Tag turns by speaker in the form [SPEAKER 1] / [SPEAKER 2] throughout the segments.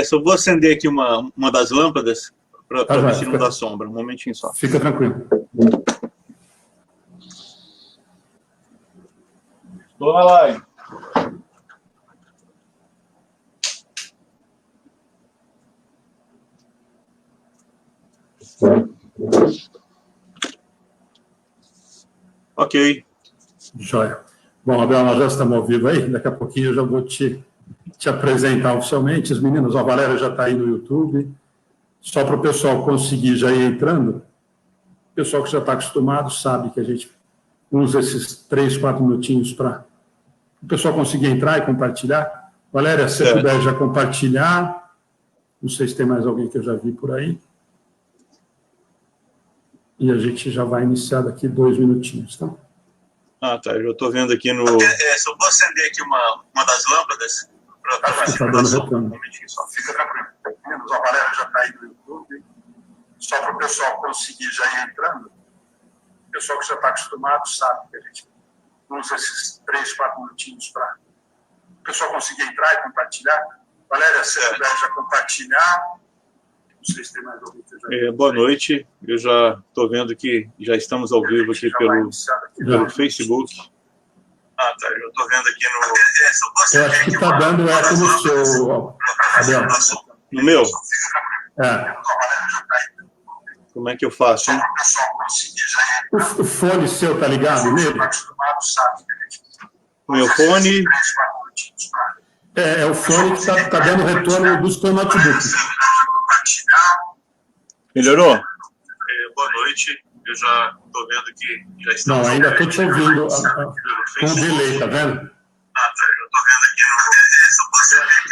[SPEAKER 1] Só vou acender aqui uma das lâmpadas para ver se não dá sombra. Um momentinho só.
[SPEAKER 2] Fica tranquilo.
[SPEAKER 1] Estou na live. Ok.
[SPEAKER 2] Joia. Bom, Abel, nós já estamos ao vivo aí. Daqui a pouquinho eu já vou te apresentar oficialmente. Os meninos, a Valéria já está aí no YouTube. Só para o pessoal conseguir já ir entrando. O pessoal que já está acostumado sabe que a gente usa esses 3, 4 minutinhos para o pessoal conseguir entrar e compartilhar. Valéria, se você puder já compartilhar. Não sei se tem mais alguém que eu já vi por aí. E a gente já vai iniciar daqui 2 minutinhos, tá?
[SPEAKER 1] Ah, tá. Eu já estou vendo aqui no... Só vou acender aqui uma das lâmpadas para ver se não dá sombra. Um momentinho só. Fica tranquilo.
[SPEAKER 2] A Valéria já está aí no YouTube. Só para o pessoal conseguir já ir entrando. O pessoal que já está acostumado sabe que a gente usa esses 3, 4 minutinhos para o pessoal conseguir entrar e compartilhar. Valéria, se você puder já compartilhar. Não sei se tem mais alguém que já...
[SPEAKER 1] Boa noite. Eu já estou vendo que já estamos ao vivo aqui pelo Facebook. Ah, tá. Eu estou vendo aqui no...
[SPEAKER 2] Eu acho que está dando eco no seu, Abel.
[SPEAKER 1] No meu?
[SPEAKER 2] É.
[SPEAKER 1] Como é que eu faço, hein?
[SPEAKER 2] O fone seu tá ligado nele?
[SPEAKER 1] O meu fone...
[SPEAKER 2] É o fone que está dando retorno do seu notebook.
[SPEAKER 1] Melhorou? Boa noite. Eu já estou vendo que já estamos...
[SPEAKER 2] Não, ainda estou te ouvindo com o delay, tá vendo?
[SPEAKER 1] Ah, tá. Eu estou vendo aqui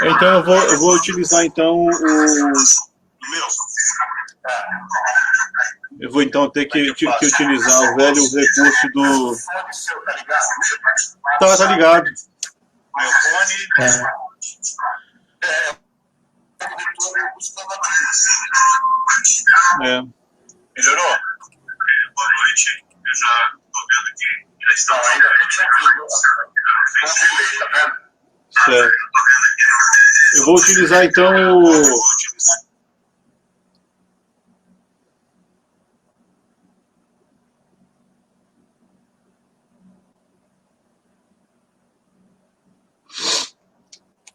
[SPEAKER 1] no... Então eu vou utilizar então o... Eu vou então ter que utilizar o velho recurso do... Tá ligado. Meu fone... Melhorou? Boa noite. Eu já estou vendo que já está ainda certo. Eu vou utilizar então o...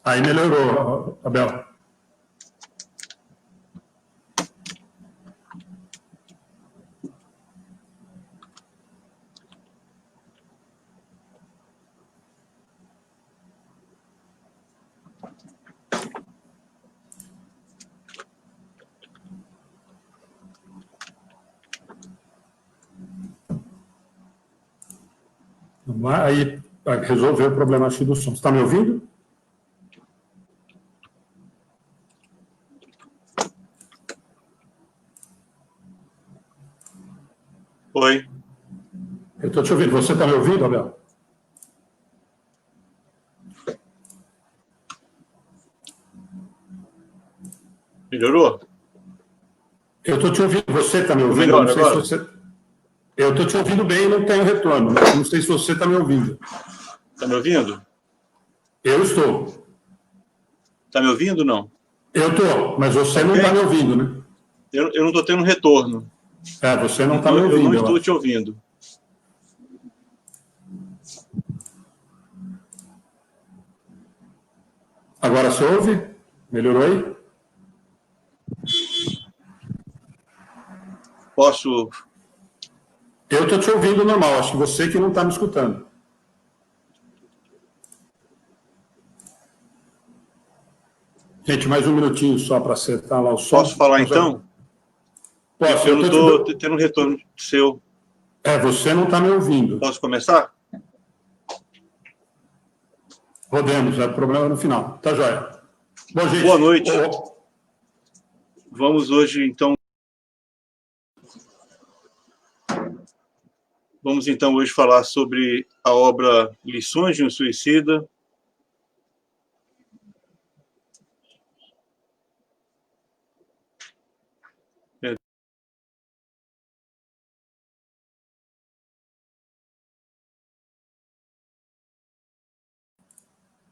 [SPEAKER 2] Aí melhorou, Abel. Aí resolveu o problema aqui do som. Você está me ouvindo?
[SPEAKER 1] Oi.
[SPEAKER 2] Eu estou te ouvindo. Você está me ouvindo, Abel?
[SPEAKER 1] Melhorou?
[SPEAKER 2] Eu estou te ouvindo. Você está me ouvindo?
[SPEAKER 1] Melhor
[SPEAKER 2] não sei
[SPEAKER 1] agora?
[SPEAKER 2] se você... Eu estou te ouvindo bem e não tenho retorno. Não sei se você está me ouvindo.
[SPEAKER 1] Está me ouvindo?
[SPEAKER 2] Eu estou.
[SPEAKER 1] Está me ouvindo ou não?
[SPEAKER 2] Eu estou, mas você não está me ouvindo, né?
[SPEAKER 1] Eu não estou tendo retorno.
[SPEAKER 2] Você não está me ouvindo.
[SPEAKER 1] Eu não estou te ouvindo.
[SPEAKER 2] Agora você ouve? Melhorou aí?
[SPEAKER 1] Posso...
[SPEAKER 2] Eu estou te ouvindo normal, acho que você que não está me escutando. Gente, mais um minutinho só para acertar lá o som.
[SPEAKER 1] Posso falar então?
[SPEAKER 2] Posso,
[SPEAKER 1] eu não estou tendo retorno seu.
[SPEAKER 2] Você não está me ouvindo.
[SPEAKER 1] Posso começar?
[SPEAKER 2] Podemos, é o problema no final. Tá joia. Bom, gente,
[SPEAKER 1] boa noite. Vamos hoje, então... Vamos, então, hoje falar sobre a obra Lições de um Suicida.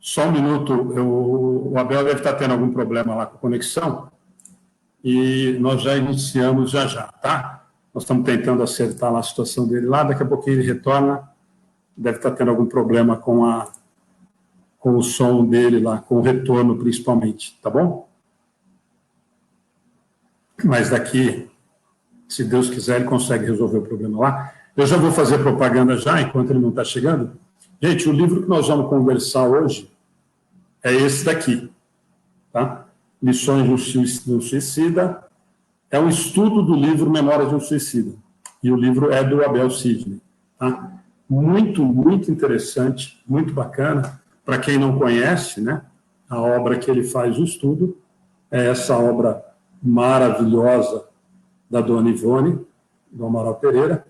[SPEAKER 2] Só um minuto, o Abel deve estar tendo algum problema lá com a conexão e nós já iniciamos já, tá? Nós estamos tentando acertar lá a situação dele lá, daqui a pouquinho ele retorna, deve estar tendo algum problema com o som dele lá, com o retorno principalmente, tá bom? Mas daqui, se Deus quiser, ele consegue resolver o problema lá. Eu já vou fazer propaganda já, enquanto ele não está chegando. Gente, o livro que nós vamos conversar hoje é esse daqui, tá? Lições de um Suicida. É um estudo do livro Memórias de um Suicida. E o livro é do Abel Sidney, tá? Muito, muito interessante, muito bacana. Para quem não conhece, né, a obra que ele faz o estudo é essa obra maravilhosa da dona Ivone, do Amaral Pereira,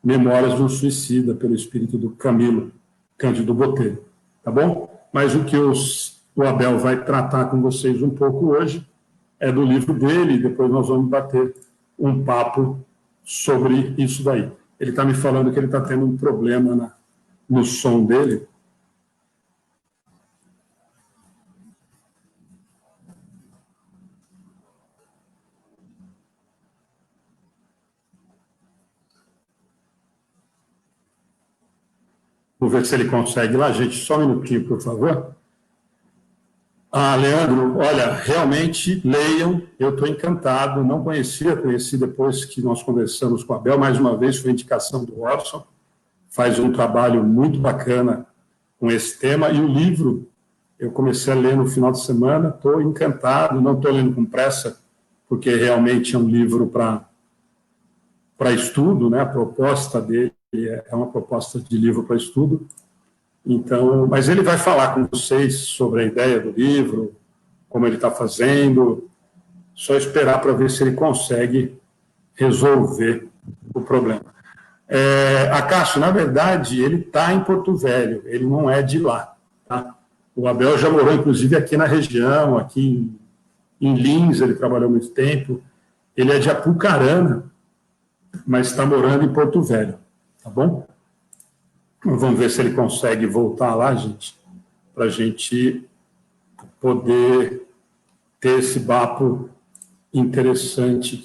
[SPEAKER 2] Memórias de um Suicida, pelo espírito do Camilo Cândido Botelho, tá bom? Mas o que o Abel vai tratar com vocês um pouco hoje é do livro dele, e depois nós vamos bater um papo sobre isso daí. Ele está me falando que ele está tendo um problema no som dele. Vou ver se ele consegue lá, gente. Só um minutinho, por favor. Leandro, olha, realmente leiam, eu estou encantado, não conhecia, conheci depois que nós conversamos com a Abel, mais uma vez foi indicação do Orson, faz um trabalho muito bacana com esse tema, e o livro eu comecei a ler no final de semana, estou encantado, não estou lendo com pressa, porque realmente é um livro para estudo, né? A proposta dele é uma proposta de livro para estudo. Então, mas ele vai falar com vocês sobre a ideia do livro, como ele está fazendo, só esperar para ver se ele consegue resolver o problema. Acácio, na verdade, ele está em Porto Velho, ele não é de lá, tá? O Abel já morou, inclusive, aqui na região, aqui em Lins, ele trabalhou muito tempo. Ele é de Apucarana, mas está morando em Porto Velho, tá bom? Vamos ver se ele consegue voltar lá, gente, para a gente poder ter esse papo interessante.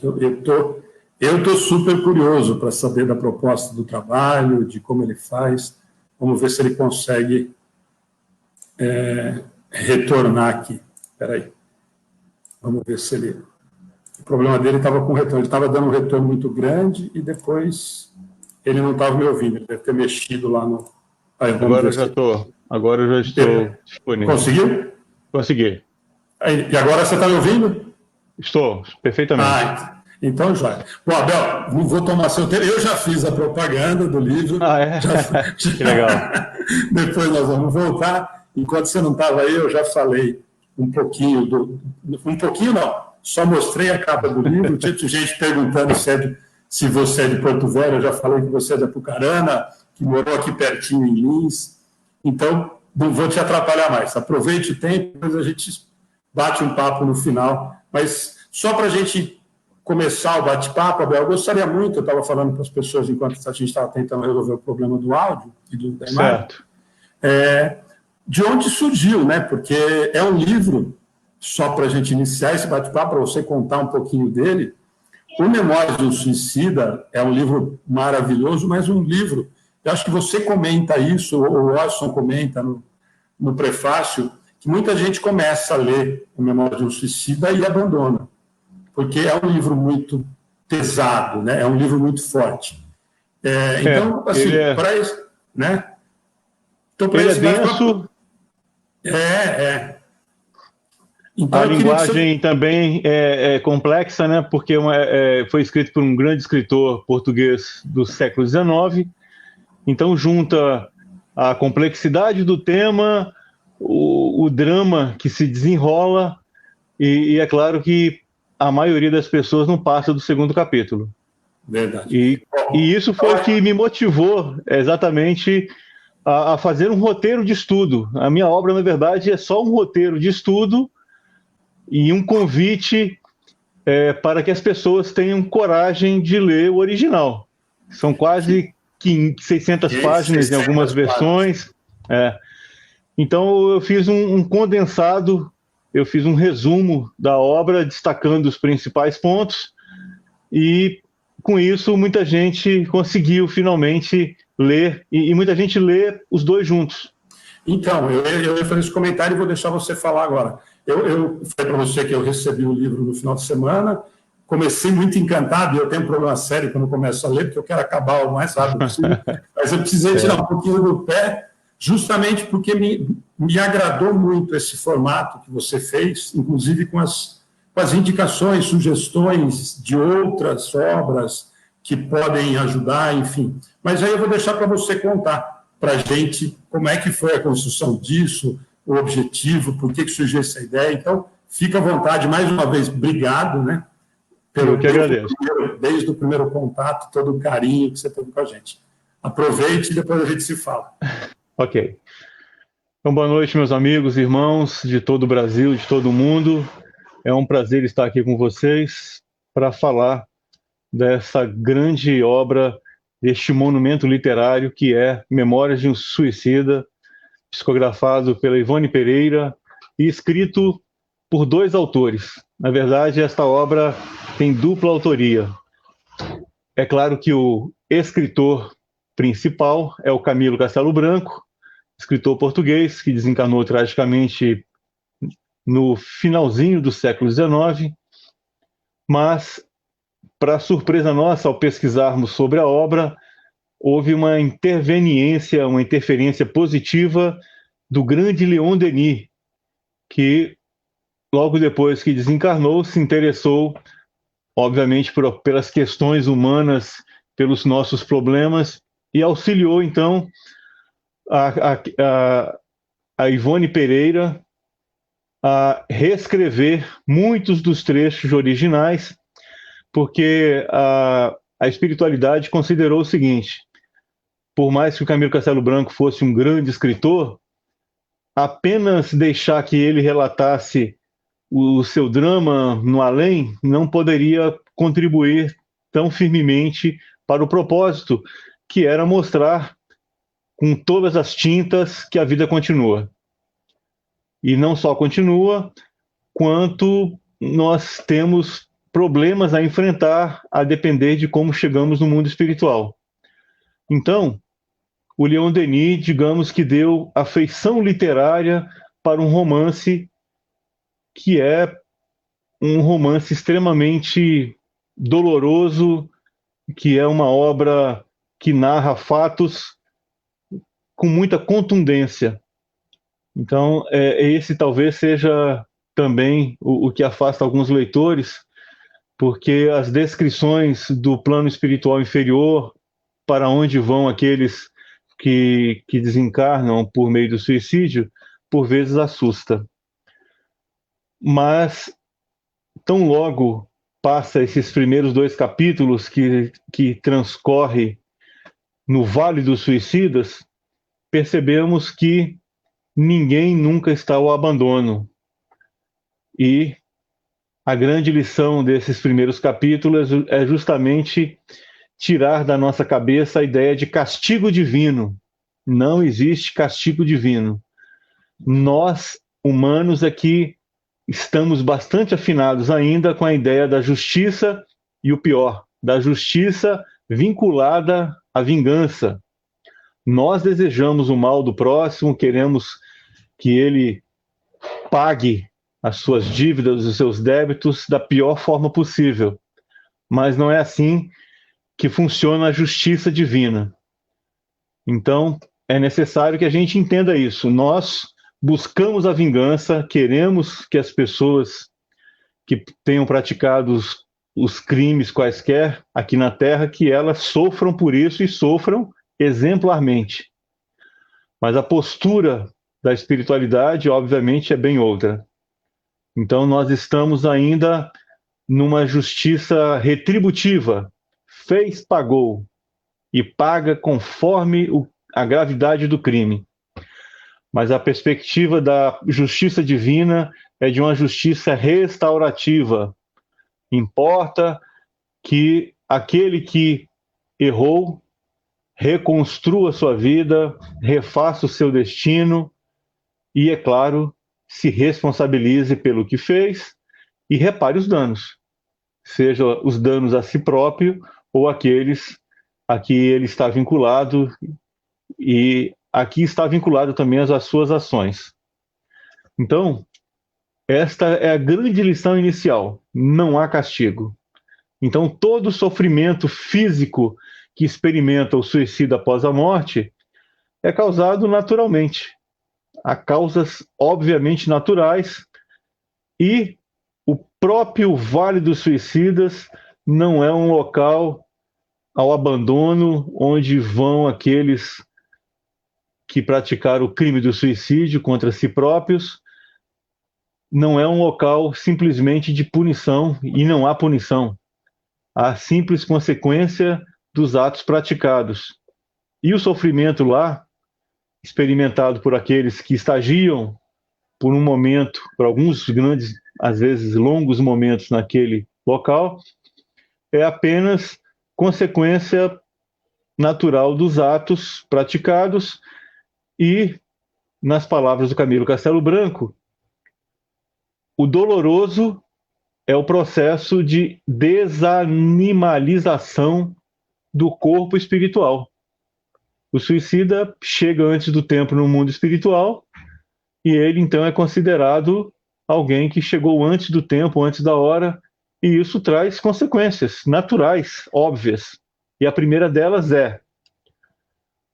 [SPEAKER 2] Eu estou super curioso para saber da proposta do trabalho, de como ele faz. Vamos ver se ele consegue retornar aqui. Espera aí. Vamos ver se ele... O problema dele estava com retorno. Ele estava dando um retorno muito grande e depois... Ele não estava me ouvindo, ele deve ter mexido lá no...
[SPEAKER 3] Agora eu já estou disponível.
[SPEAKER 2] Conseguiu?
[SPEAKER 3] Consegui.
[SPEAKER 2] E agora você está me ouvindo?
[SPEAKER 3] Estou, perfeitamente.
[SPEAKER 2] Então já. Bom, Abel, não vou tomar seu tempo. Eu já fiz a propaganda do livro.
[SPEAKER 3] É? Que legal.
[SPEAKER 2] Depois nós vamos voltar. Enquanto você não estava aí, eu já falei um pouquinho Um pouquinho não, só mostrei a capa do livro. Tinha gente perguntando se você é de Porto Velho, eu já falei que você é de Apucarana, que morou aqui pertinho em Lins. Então, não vou te atrapalhar mais. Aproveite o tempo, depois a gente bate um papo no final. Mas só para a gente começar o bate-papo, Abel, eu gostaria muito, eu estava falando para as pessoas enquanto a gente estava tentando resolver o problema do áudio e da imagem, de onde surgiu, né? Porque é um livro, só para a gente iniciar esse bate-papo, para você contar um pouquinho dele. O Memórias de um Suicida é um livro maravilhoso, mas um livro, eu acho que você comenta isso, o Orson comenta no prefácio, que muita gente começa a ler o Memórias de um Suicida e abandona, porque é um livro muito pesado, né? É um livro muito forte. Então, assim, para isso, né? Então, para
[SPEAKER 3] ele
[SPEAKER 2] esse
[SPEAKER 3] é denso.
[SPEAKER 2] Então,
[SPEAKER 3] a linguagem também é complexa, né? Porque foi escrito por um grande escritor português do século XIX. Então, junta a complexidade do tema, o drama que se desenrola, e é claro que a maioria das pessoas não passa do segundo capítulo.
[SPEAKER 2] Verdade.
[SPEAKER 3] E isso foi o que me motivou exatamente a fazer um roteiro de estudo. A minha obra, na verdade, é só um roteiro de estudo e um convite para que as pessoas tenham coragem de ler o original. São quase 600 páginas em algumas versões. Então eu fiz um condensado, eu fiz um resumo da obra, destacando os principais pontos, e com isso muita gente conseguiu finalmente ler, e muita gente lê os dois juntos.
[SPEAKER 2] Então, eu ia fazer esse comentário e vou deixar você falar agora. Eu falei para você que eu recebi o livro no final de semana, comecei muito encantado, e eu tenho um problema sério quando eu começo a ler, porque eu quero acabar o mais rápido possível, mas eu precisei tirar um pouquinho do pé, justamente porque me agradou muito esse formato que você fez, inclusive com as indicações, sugestões de outras obras que podem ajudar, enfim. Mas aí eu vou deixar para você contar para a gente como é que foi a construção disso, o objetivo, por que surgiu essa ideia. Então, fica à vontade, mais uma vez, obrigado, né?
[SPEAKER 3] Eu que agradeço.
[SPEAKER 2] Desde o primeiro contato, todo o carinho que você teve com a gente. Aproveite e depois a gente se fala.
[SPEAKER 3] Ok. Então, boa noite, meus amigos, irmãos de todo o Brasil, de todo o mundo. É um prazer estar aqui com vocês para falar dessa grande obra, deste monumento literário que é Memórias de um Suicida, psicografado pela Ivone Pereira e escrito por dois autores. Na verdade, esta obra tem dupla autoria. É claro que o escritor principal é o Camilo Castelo Branco, escritor português que desencarnou tragicamente no finalzinho do século XIX, mas, para surpresa nossa, ao pesquisarmos sobre a obra, houve uma interveniência, uma interferência positiva do grande Leon Denis, que, logo depois que desencarnou, se interessou, obviamente, pelas questões humanas, pelos nossos problemas, e auxiliou, então, a Ivone Pereira a reescrever muitos dos trechos originais, porque a espiritualidade considerou o seguinte: por mais que o Camilo Castelo Branco fosse um grande escritor, apenas deixar que ele relatasse o seu drama no além não poderia contribuir tão firmemente para o propósito, que era mostrar com todas as tintas que a vida continua. E não só continua, quanto nós temos problemas a enfrentar a depender de como chegamos no mundo espiritual. Então, o Leon Denis, digamos que deu a feição literária para um romance que é um romance extremamente doloroso, que é uma obra que narra fatos com muita contundência. Então, esse talvez seja também o que afasta alguns leitores, porque as descrições do plano espiritual inferior, para onde vão aqueles que desencarnam por meio do suicídio, por vezes assusta. Mas, tão logo passa esses primeiros 2 capítulos que transcorre no Vale dos Suicidas, percebemos que ninguém nunca está ao abandono. E a grande lição desses primeiros capítulos é justamente tirar da nossa cabeça a ideia de castigo divino. Não existe castigo divino. Nós, humanos, aqui estamos bastante afinados ainda com a ideia da justiça e o pior, da justiça vinculada à vingança. Nós desejamos o mal do próximo, queremos que ele pague as suas dívidas, os seus débitos da pior forma possível. Mas não é assim que funciona a justiça divina. Então, é necessário que a gente entenda isso. Nós buscamos a vingança, queremos que as pessoas que tenham praticado os crimes quaisquer aqui na Terra, que elas sofram por isso e sofram exemplarmente. Mas a postura da espiritualidade, obviamente, é bem outra. Então, nós estamos ainda numa justiça retributiva. Fez, pagou. E paga conforme a gravidade do crime. Mas a perspectiva da justiça divina é de uma justiça restaurativa. Importa que aquele que errou reconstrua sua vida, refaça o seu destino e, é claro, se responsabilize pelo que fez e repare os danos, seja os danos a si próprio ou aqueles a que ele está vinculado, e aqui está vinculado também às suas ações. Então, esta é a grande lição inicial: não há castigo. Então, todo sofrimento físico que experimenta o suicida após a morte é causado naturalmente. Há causas obviamente naturais, e o próprio Vale dos Suicidas não é um local ao abandono onde vão aqueles que praticaram o crime do suicídio contra si próprios. Não é um local simplesmente de punição, e não há punição. Há simples consequência dos atos praticados. E o sofrimento lá, experimentado por aqueles que estagiam por um momento, por alguns grandes, às vezes longos momentos naquele local, é apenas consequência natural dos atos praticados. E, nas palavras do Camilo Castelo Branco, o doloroso é o processo de desanimalização do corpo espiritual. O suicida chega antes do tempo no mundo espiritual, e ele então é considerado alguém que chegou antes do tempo, antes da hora, e isso traz consequências naturais, óbvias. E a primeira delas é: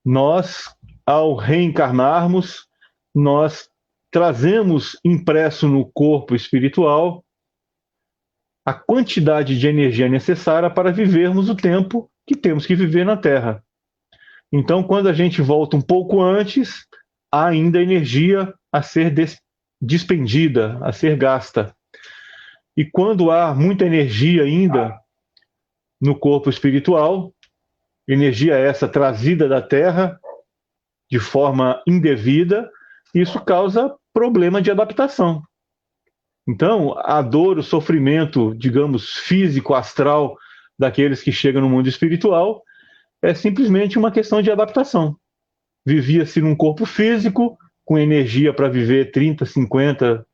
[SPEAKER 3] nós, ao reencarnarmos, nós trazemos impresso no corpo espiritual a quantidade de energia necessária para vivermos o tempo que temos que viver na Terra. Então, quando a gente volta um pouco antes, há ainda energia a ser despendida, a ser gasta. E quando há muita energia ainda no corpo espiritual, energia essa trazida da Terra de forma indevida, isso causa problema de adaptação. Então, a dor, o sofrimento, digamos, físico, astral, daqueles que chegam no mundo espiritual, é simplesmente uma questão de adaptação. Vivia-se num corpo físico, com energia para viver 30, 50,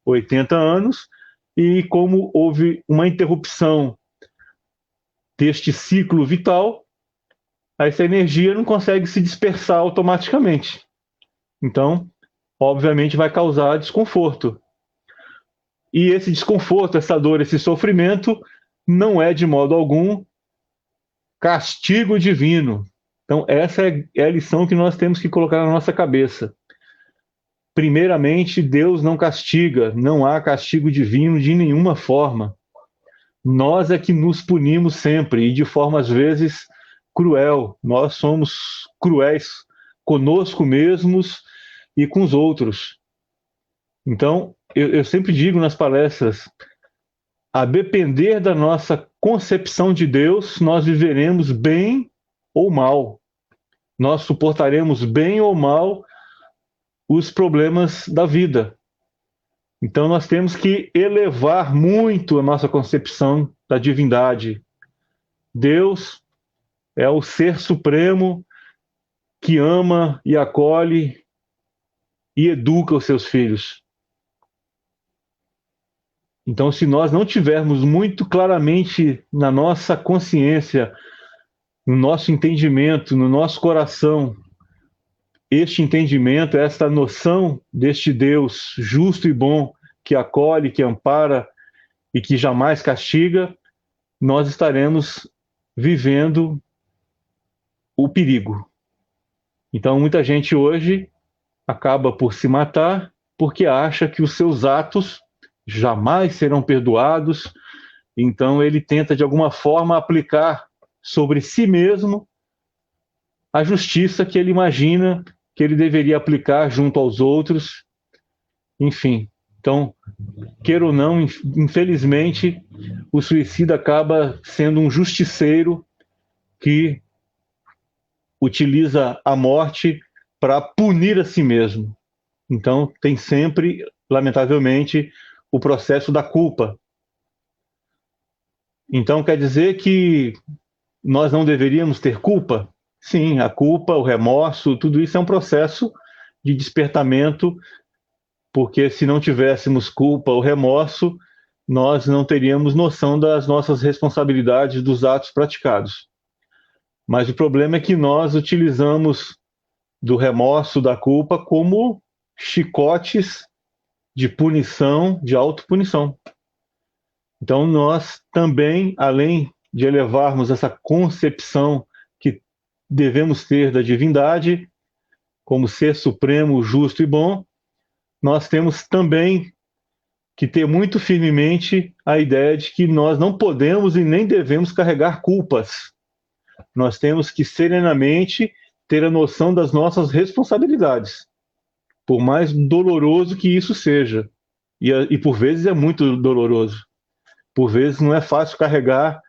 [SPEAKER 3] 80 anos, e como houve uma interrupção deste ciclo vital, essa energia não consegue se dispersar automaticamente. Então, obviamente, vai causar desconforto. E esse desconforto, essa dor, esse sofrimento, não é de modo algum castigo divino. Então, essa é a lição que nós temos que colocar na nossa cabeça. Primeiramente, Deus não castiga, não há castigo divino de nenhuma forma. Nós é que nos punimos sempre, e de forma, às vezes, cruel. Nós somos cruéis conosco mesmos e com os outros. Então, eu sempre digo nas palestras, a depender da nossa concepção de Deus, nós viveremos bem ou mal. Nós suportaremos bem ou mal os problemas da vida. Então, nós temos que elevar muito a nossa concepção da divindade. Deus é o ser supremo que ama e acolhe e educa os seus filhos. Então, se nós não tivermos muito claramente na nossa consciência, no nosso entendimento, no nosso coração, este entendimento, esta noção deste Deus justo e bom, que acolhe, que ampara e que jamais castiga, nós estaremos vivendo o perigo. Então, muita gente hoje acaba por se matar porque acha que os seus atos jamais serão perdoados. Então, ele tenta, de alguma forma, aplicar sobre si mesmo a justiça que ele imagina que ele deveria aplicar junto aos outros. Enfim, então, queira ou não, infelizmente, o suicida acaba sendo um justiceiro que utiliza a morte para punir a si mesmo. Então, tem sempre, lamentavelmente, o processo da culpa. Então, quer dizer que nós não deveríamos ter culpa? Sim, a culpa, o remorso, tudo isso é um processo de despertamento porque se não tivéssemos culpa ou remorso, nós não teríamos noção das nossas responsabilidades dos atos praticados. Mas o problema é que nós utilizamos do remorso, da culpa, como chicotes de punição, de autopunição. Então nós também, além de elevarmos essa concepção que devemos ter da divindade, como ser supremo, justo e bom, nós temos também que ter muito firmemente a ideia de que nós não podemos e nem devemos carregar culpas. Nós temos que serenamente ter a noção das nossas responsabilidades, por mais doloroso que isso seja. E por vezes é muito doloroso. Por vezes não é fácil carregar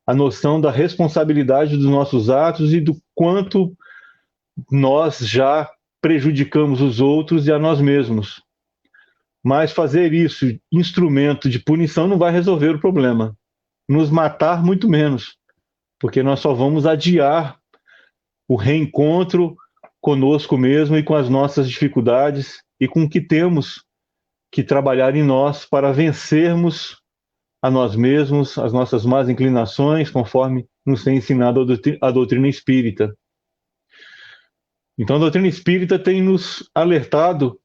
[SPEAKER 3] a noção da responsabilidade dos nossos atos e do quanto nós já prejudicamos os outros e a nós mesmos. Mas fazer isso instrumento de punição não vai resolver o problema. Nos matar, muito menos, porque nós só vamos adiar o reencontro conosco mesmo e com as nossas dificuldades e com o que temos que trabalhar em nós para vencermos a nós mesmos, as nossas más inclinações, conforme nos tem ensinado a doutrina espírita. Então, a doutrina espírita tem nos alertado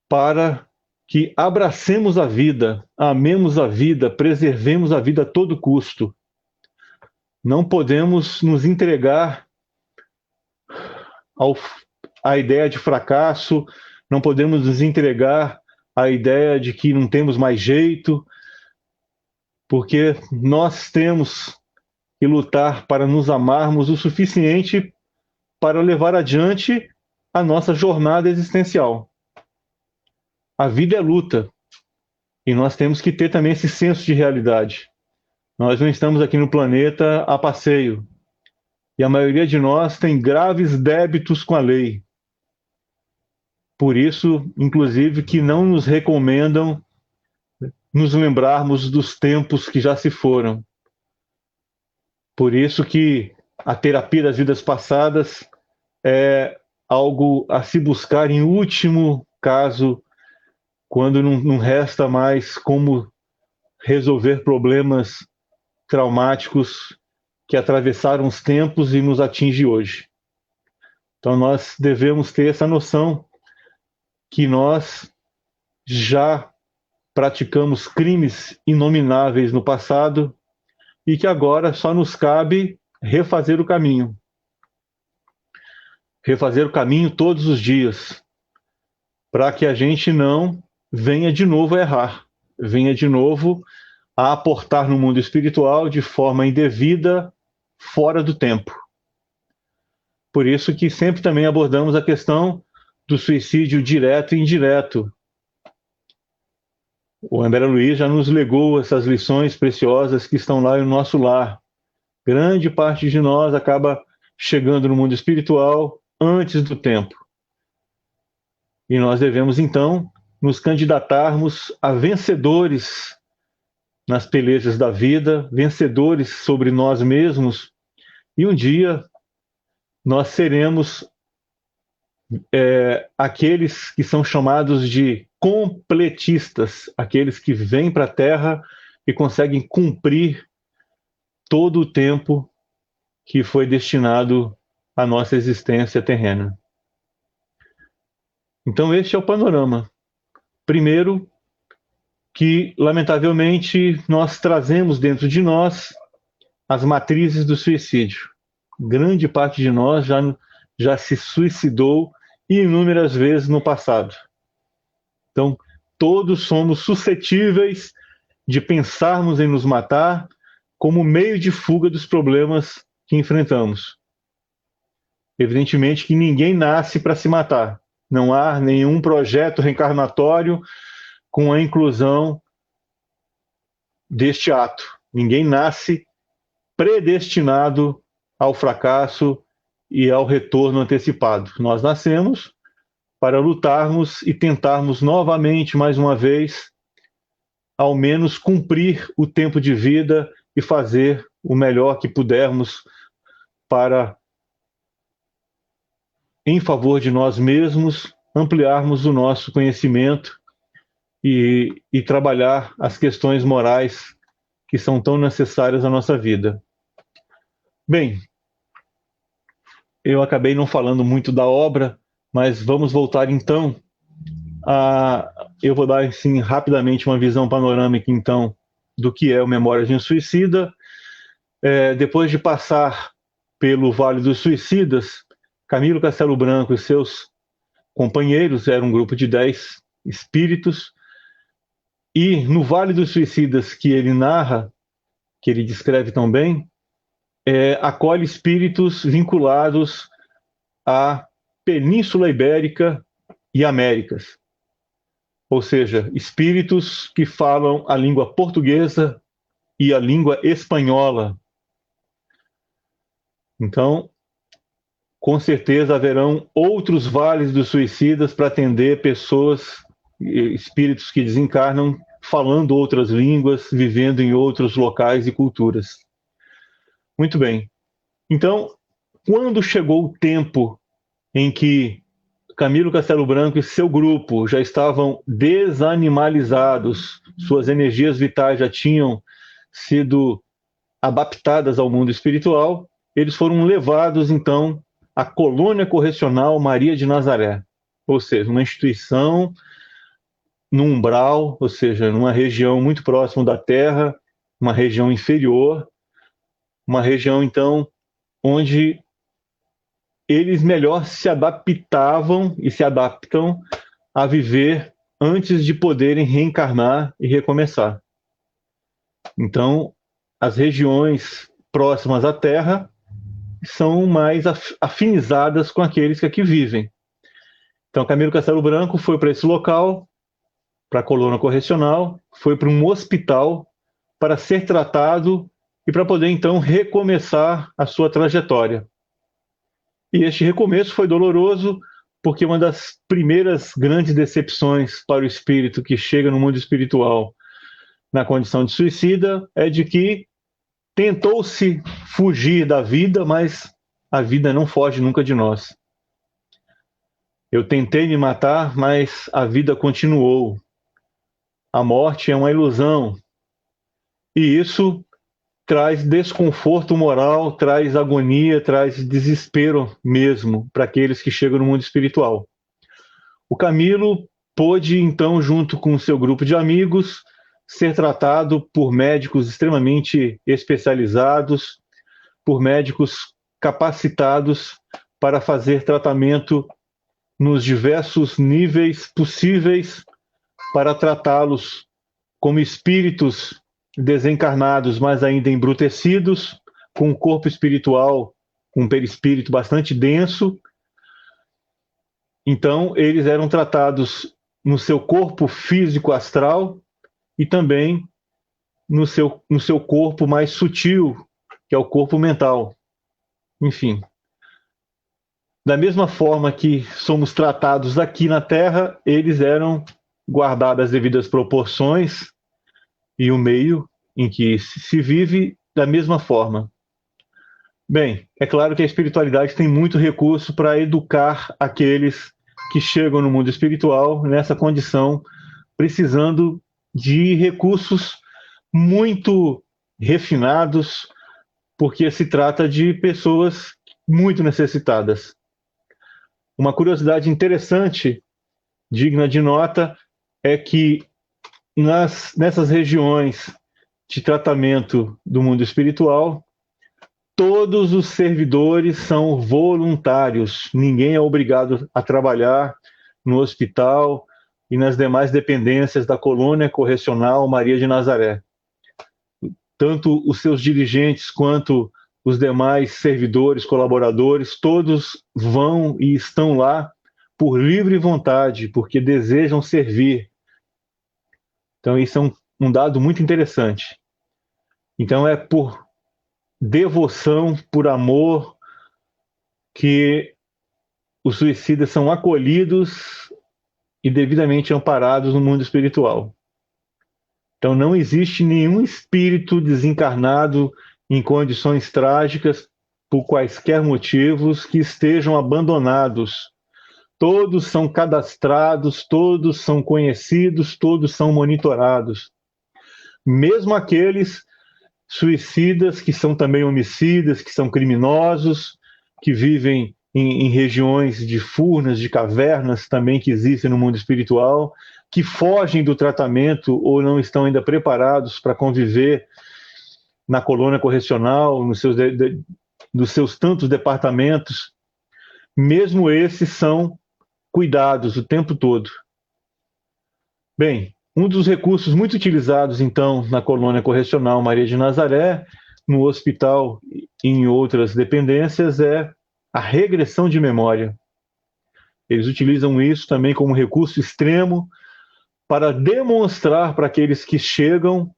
[SPEAKER 3] para que abracemos a vida, amemos a vida, preservemos a vida a todo custo. Não podemos nos entregar à ideia de fracasso, não podemos nos entregar à ideia de que não temos mais jeito, porque nós temos que lutar para nos amarmos o suficiente para levar adiante a nossa jornada existencial. A vida é luta, e nós temos que ter também esse senso de realidade. Nós não estamos aqui no planeta a passeio, e a maioria de nós tem graves débitos com a lei. Por isso, inclusive, que não nos recomendam nos lembrarmos dos tempos que já se foram. Por isso que a terapia das vidas passadas é algo a se buscar em último caso, quando não resta mais como resolver problemas traumáticos que atravessaram os tempos e nos atinge hoje. Então nós devemos ter essa noção que nós já praticamos crimes inomináveis no passado e que agora só nos cabe refazer o caminho. Refazer o caminho todos os dias, para que a gente não venha de novo a errar, venha de novo a aportar no mundo espiritual de forma indevida, fora do tempo. Por isso que sempre também abordamos a questão do suicídio direto e indireto. O André Luiz já nos legou essas lições preciosas que estão lá no nosso lar. Grande parte de nós acaba chegando no mundo espiritual antes do tempo. E nós devemos, então, nos candidatarmos a vencedores nas pelejas da vida, vencedores sobre nós mesmos, e um dia nós seremos aqueles que são chamados de completistas, aqueles que vêm para a Terra e conseguem cumprir todo o tempo que foi destinado à nossa existência terrena. Então este é o panorama. Primeiro, que lamentavelmente nós trazemos dentro de nós as matrizes do suicídio. Grande parte de nós já se suicidou inúmeras vezes no passado. Então, todos somos suscetíveis de pensarmos em nos matar como meio de fuga dos problemas que enfrentamos. Evidentemente que ninguém nasce para se matar. Não há nenhum projeto reencarnatório com a inclusão deste ato. Ninguém nasce predestinado ao fracasso e ao retorno antecipado. Nós nascemos para lutarmos e tentarmos novamente, mais uma vez, ao menos cumprir o tempo de vida e fazer o melhor que pudermos para, em favor de nós mesmos ampliarmos o nosso conhecimento e trabalhar as questões morais que são tão necessárias à nossa vida. Bem, eu acabei não falando muito da obra, mas vamos voltar então eu vou dar assim, rapidamente uma visão panorâmica então do que é o Memórias de um Suicida. Depois de passar pelo Vale dos Suicidas, Camilo Castelo Branco e seus companheiros, era um grupo de 10 espíritos, e no Vale dos Suicidas que ele narra, que ele descreve tão bem, acolhe espíritos vinculados à Península Ibérica e Américas, ou seja, espíritos que falam a língua portuguesa e a língua espanhola. Então, com certeza haverão outros vales dos suicidas para atender pessoas, espíritos que desencarnam, falando outras línguas, vivendo em outros locais e culturas. Muito bem. Então, quando chegou o tempo em que Camilo Castelo Branco e seu grupo já estavam desanimalizados, suas energias vitais já tinham sido adaptadas ao mundo espiritual, eles foram levados, então, à Colônia Correcional Maria de Nazaré, ou seja, uma instituição no umbral, ou seja, numa região muito próxima da Terra, uma região inferior, uma região, então, onde eles melhor se adaptavam e se adaptam a viver antes de poderem reencarnar e recomeçar. Então, as regiões próximas à Terra são mais afinizadas com aqueles que aqui vivem. Então, Camilo Castelo Branco foi para esse local, para a colônia correcional, foi para um hospital para ser tratado e para poder, então, recomeçar a sua trajetória. E este recomeço foi doloroso, porque uma das primeiras grandes decepções para o espírito que chega no mundo espiritual na condição de suicida é de que tentou-se fugir da vida, mas a vida não foge nunca de nós. Eu tentei me matar, mas a vida continuou. A morte é uma ilusão. E isso traz desconforto moral, traz agonia, traz desespero mesmo para aqueles que chegam no mundo espiritual. O Camilo pôde, então, junto com seu grupo de amigos, ser tratado por médicos extremamente especializados, por médicos capacitados para fazer tratamento nos diversos níveis possíveis para tratá-los como espíritos desencarnados, mas ainda embrutecidos, com um corpo espiritual, com um perispírito bastante denso. Então, eles eram tratados no seu corpo físico astral e também no seu corpo mais sutil, que é o corpo mental. Enfim, da mesma forma que somos tratados aqui na Terra, eles eram guardadas as devidas proporções e o meio em que se vive da mesma forma. Bem, é claro que a espiritualidade tem muito recurso para educar aqueles que chegam no mundo espiritual nessa condição, precisando de recursos muito refinados, porque se trata de pessoas muito necessitadas. Uma curiosidade interessante, digna de nota, é que nessas regiões de tratamento do mundo espiritual, todos os servidores são voluntários. Ninguém é obrigado a trabalhar no hospital e nas demais dependências da Colônia Correcional Maria de Nazaré. Tanto os seus dirigentes quanto os demais servidores, colaboradores, todos vão e estão lá por livre vontade, porque desejam servir. Então, isso é um dado muito interessante. Então, é por devoção, por amor, que os suicidas são acolhidos e devidamente amparados no mundo espiritual. Então, não existe nenhum espírito desencarnado em condições trágicas, por quaisquer motivos, que estejam abandonados. Todos são cadastrados, todos são conhecidos, todos são monitorados. Mesmo aqueles suicidas que são também homicidas, que são criminosos, que vivem em regiões de furnas, de cavernas também que existem no mundo espiritual, que fogem do tratamento ou não estão ainda preparados para conviver na colônia correcional, nos seus tantos departamentos, mesmo esses são cuidados o tempo todo. Bem, um dos recursos muito utilizados, então, na colônia correcional Maria de Nazaré, no hospital e em outras dependências, é a regressão de memória. Eles utilizam isso também como recurso extremo para demonstrar para aqueles que chegam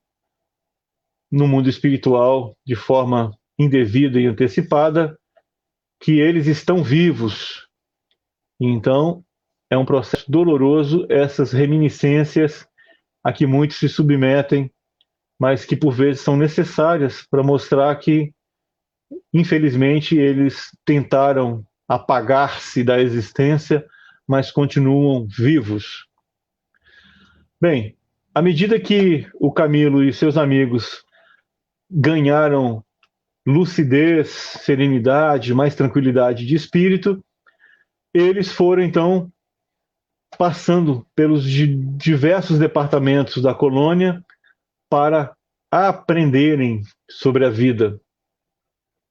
[SPEAKER 3] no mundo espiritual de forma indevida e antecipada que eles estão vivos. Então, é um processo doloroso essas reminiscências a que muitos se submetem, mas que por vezes são necessárias para mostrar que, infelizmente, eles tentaram apagar-se da existência, mas continuam vivos. Bem, à medida que o Camilo e seus amigos ganharam lucidez, serenidade, mais tranquilidade de espírito, eles foram, então, passando pelos diversos departamentos da colônia para aprenderem sobre a vida.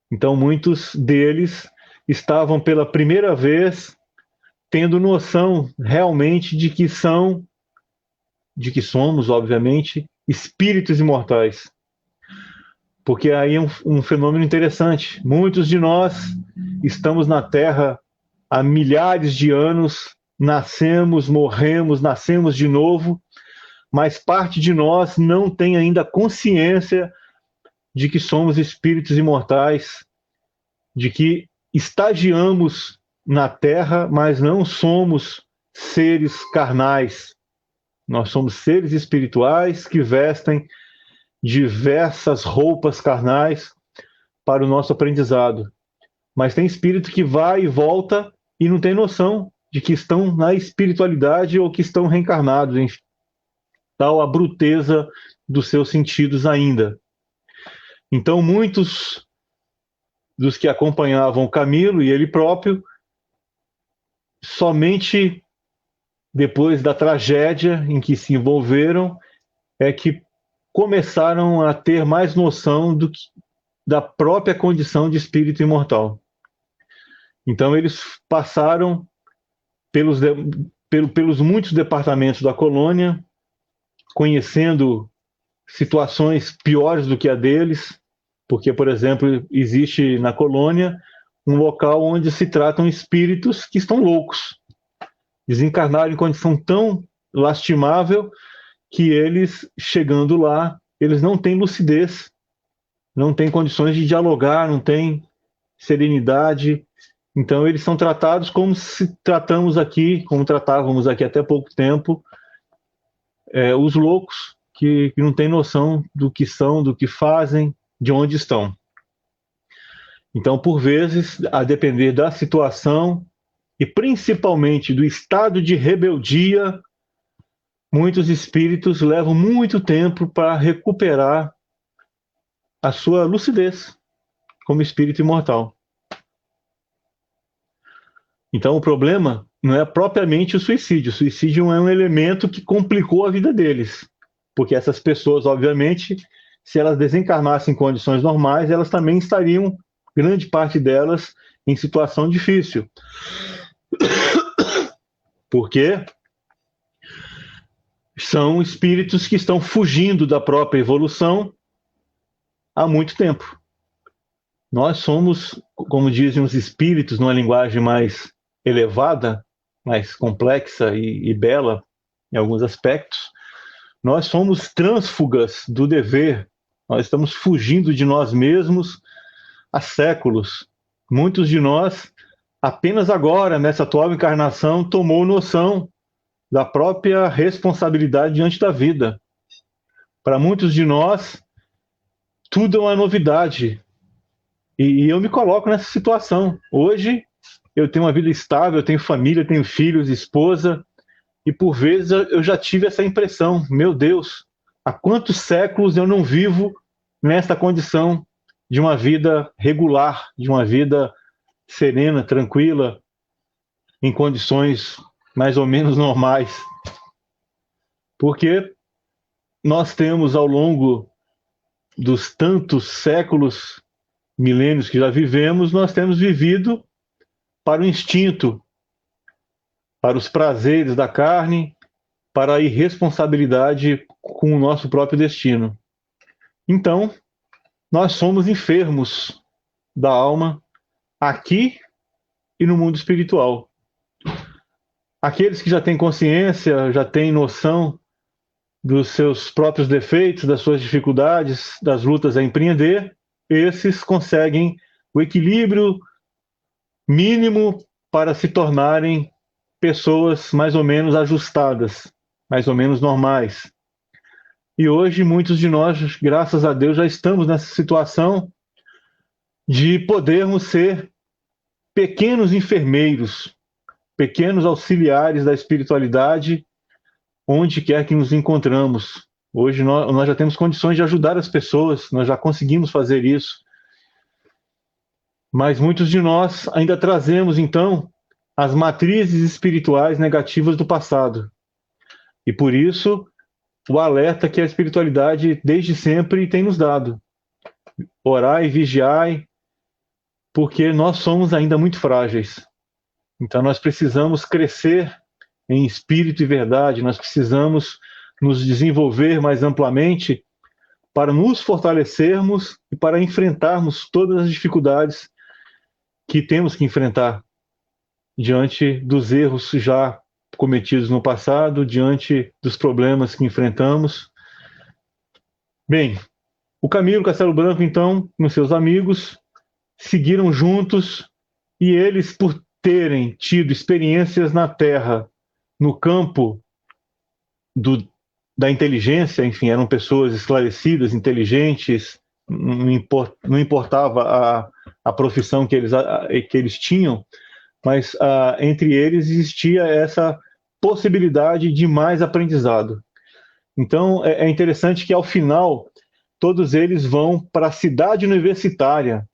[SPEAKER 3] Então, muitos deles estavam pela primeira vez tendo noção realmente de que somos, obviamente, espíritos imortais. Porque aí é um fenômeno interessante. Muitos de nós estamos na Terra há milhares de anos, nascemos, morremos, nascemos de novo, mas parte de nós não tem ainda consciência de que somos espíritos imortais, de que estagiamos na Terra, mas não somos seres carnais. Nós somos seres espirituais que vestem diversas roupas carnais para o nosso aprendizado. Mas tem espírito que vai e volta e não tem noção de que estão na espiritualidade ou que estão reencarnados, em tal abrupteza dos seus sentidos ainda. Então, muitos dos que acompanhavam Camilo e ele próprio, somente depois da tragédia em que se envolveram, é que começaram a ter mais noção da própria condição de espírito imortal. Então, eles passaram pelos muitos departamentos da colônia, conhecendo situações piores do que a deles, porque, por exemplo, existe na colônia um local onde se tratam espíritos que estão loucos, desencarnaram em condição tão lastimável que eles, chegando lá, eles não têm lucidez, não têm condições de dialogar, não têm serenidade. Então, eles são tratados como se tratamos aqui, como tratávamos aqui até pouco tempo, os loucos que não têm noção do que são, do que fazem, de onde estão. Então, por vezes, a depender da situação e principalmente do estado de rebeldia, muitos espíritos levam muito tempo para recuperar a sua lucidez como espírito imortal. Então, o problema não é propriamente o suicídio. O suicídio é um elemento que complicou a vida deles. Porque essas pessoas, obviamente, se elas desencarnassem em condições normais, elas também estariam, grande parte delas, em situação difícil. Porque são espíritos que estão fugindo da própria evolução há muito tempo. Nós somos, como dizem os espíritos, numa linguagem mais elevada, mais complexa e bela em alguns aspectos, nós somos trânsfugas do dever, nós estamos fugindo de nós mesmos há séculos. Muitos de nós, apenas agora, nessa atual encarnação, tomou noção da própria responsabilidade diante da vida. Para muitos de nós, tudo é uma novidade. E eu me coloco nessa situação. Hoje, eu tenho uma vida estável, eu tenho família, tenho filhos, esposa, e por vezes eu já tive essa impressão, meu Deus, há quantos séculos eu não vivo nessa condição de uma vida regular, de uma vida serena, tranquila, em condições mais ou menos normais. Porque nós temos, ao longo dos tantos séculos, milênios que já vivemos, nós temos vivido para o instinto, para os prazeres da carne, para a irresponsabilidade com o nosso próprio destino. Então, nós somos enfermos da alma aqui e no mundo espiritual. Aqueles que já têm consciência, já têm noção dos seus próprios defeitos, das suas dificuldades, das lutas a empreender, esses conseguem o equilíbrio mínimo para se tornarem pessoas mais ou menos ajustadas, mais ou menos normais. E hoje muitos de nós, graças a Deus, já estamos nessa situação de podermos ser pequenos enfermeiros, pequenos auxiliares da espiritualidade, onde quer que nos encontramos. Hoje nós já temos condições de ajudar as pessoas, nós já conseguimos fazer isso. Mas muitos de nós ainda trazemos, então, as matrizes espirituais negativas do passado. E por isso, o alerta que a espiritualidade desde sempre tem nos dado. Orai e vigiai, porque nós somos ainda muito frágeis. Então nós precisamos crescer em espírito e verdade, nós precisamos nos desenvolver mais amplamente para nos fortalecermos e para enfrentarmos todas as dificuldades que temos que enfrentar diante dos erros já cometidos no passado, diante dos problemas que enfrentamos. Bem, o Camilo Castelo Branco, então, com seus amigos, seguiram juntos e eles, por terem tido experiências na Terra, no campo da inteligência, enfim, eram pessoas esclarecidas, inteligentes, não importava a profissão que eles tinham, mas entre eles existia essa possibilidade de mais aprendizado. Então, é interessante que, ao final, todos eles vão para a cidade universitária,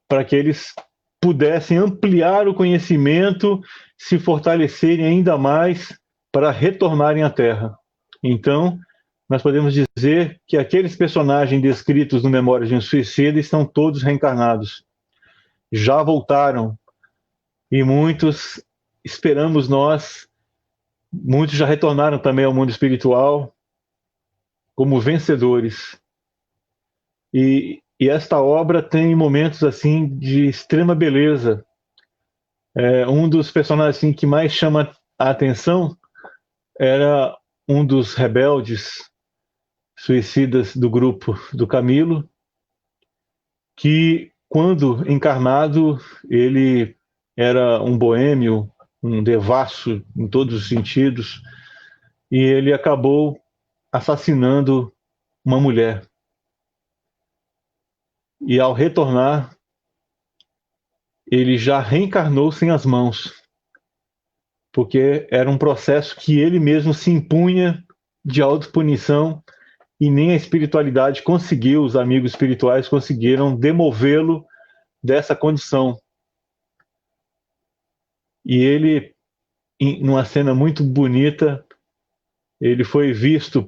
[SPEAKER 3] para que eles pudessem ampliar o conhecimento, se fortalecerem ainda mais para retornarem à Terra. Então, nós podemos dizer que aqueles personagens descritos no Memórias de um Suicida estão todos reencarnados. Já voltaram. E muitos, esperamos nós, muitos já retornaram também ao mundo espiritual como vencedores. E esta obra tem momentos assim de extrema beleza. Um dos personagens assim, que mais chama a atenção era um dos rebeldes suicidas do grupo do Camilo, que, quando encarnado, ele era um boêmio, um devasso em todos os sentidos, e ele acabou assassinando uma mulher. E ao retornar, ele já reencarnou sem as mãos, porque era um processo que ele mesmo se impunha de autopunição, e nem a espiritualidade conseguiu, os amigos espirituais conseguiram demovê-lo dessa condição. E ele, numa cena muito bonita, ele foi visto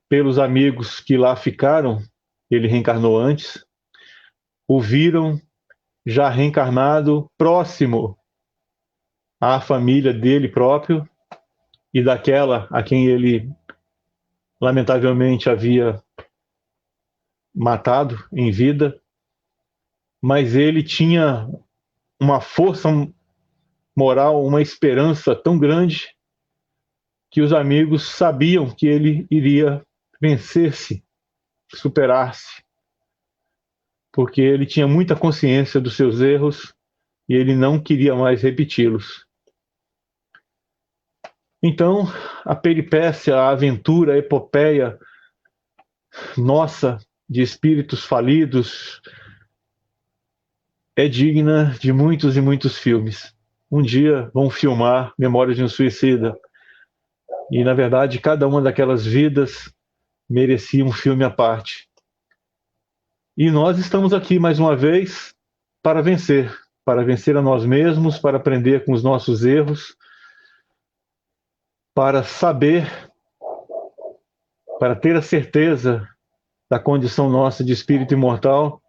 [SPEAKER 3] pelos amigos que lá ficaram, ele reencarnou antes, o viram já reencarnado, próximo à família dele próprio e daquela a quem ele lamentavelmente havia matado em vida, mas ele tinha uma força moral, uma esperança tão grande que os amigos sabiam que ele iria vencer-se, superar-se, porque ele tinha muita consciência dos seus erros e ele não queria mais repeti-los. Então, a peripécia, a aventura, a epopeia nossa de espíritos falidos é digna de muitos e muitos filmes. Um dia vão filmar Memórias de um Suicida. E, na verdade, cada uma daquelas vidas merecia um filme à parte. E nós estamos aqui, mais uma vez, para vencer a nós mesmos, para aprender com os nossos erros, para saber, para ter a certeza da condição nossa de espírito imortal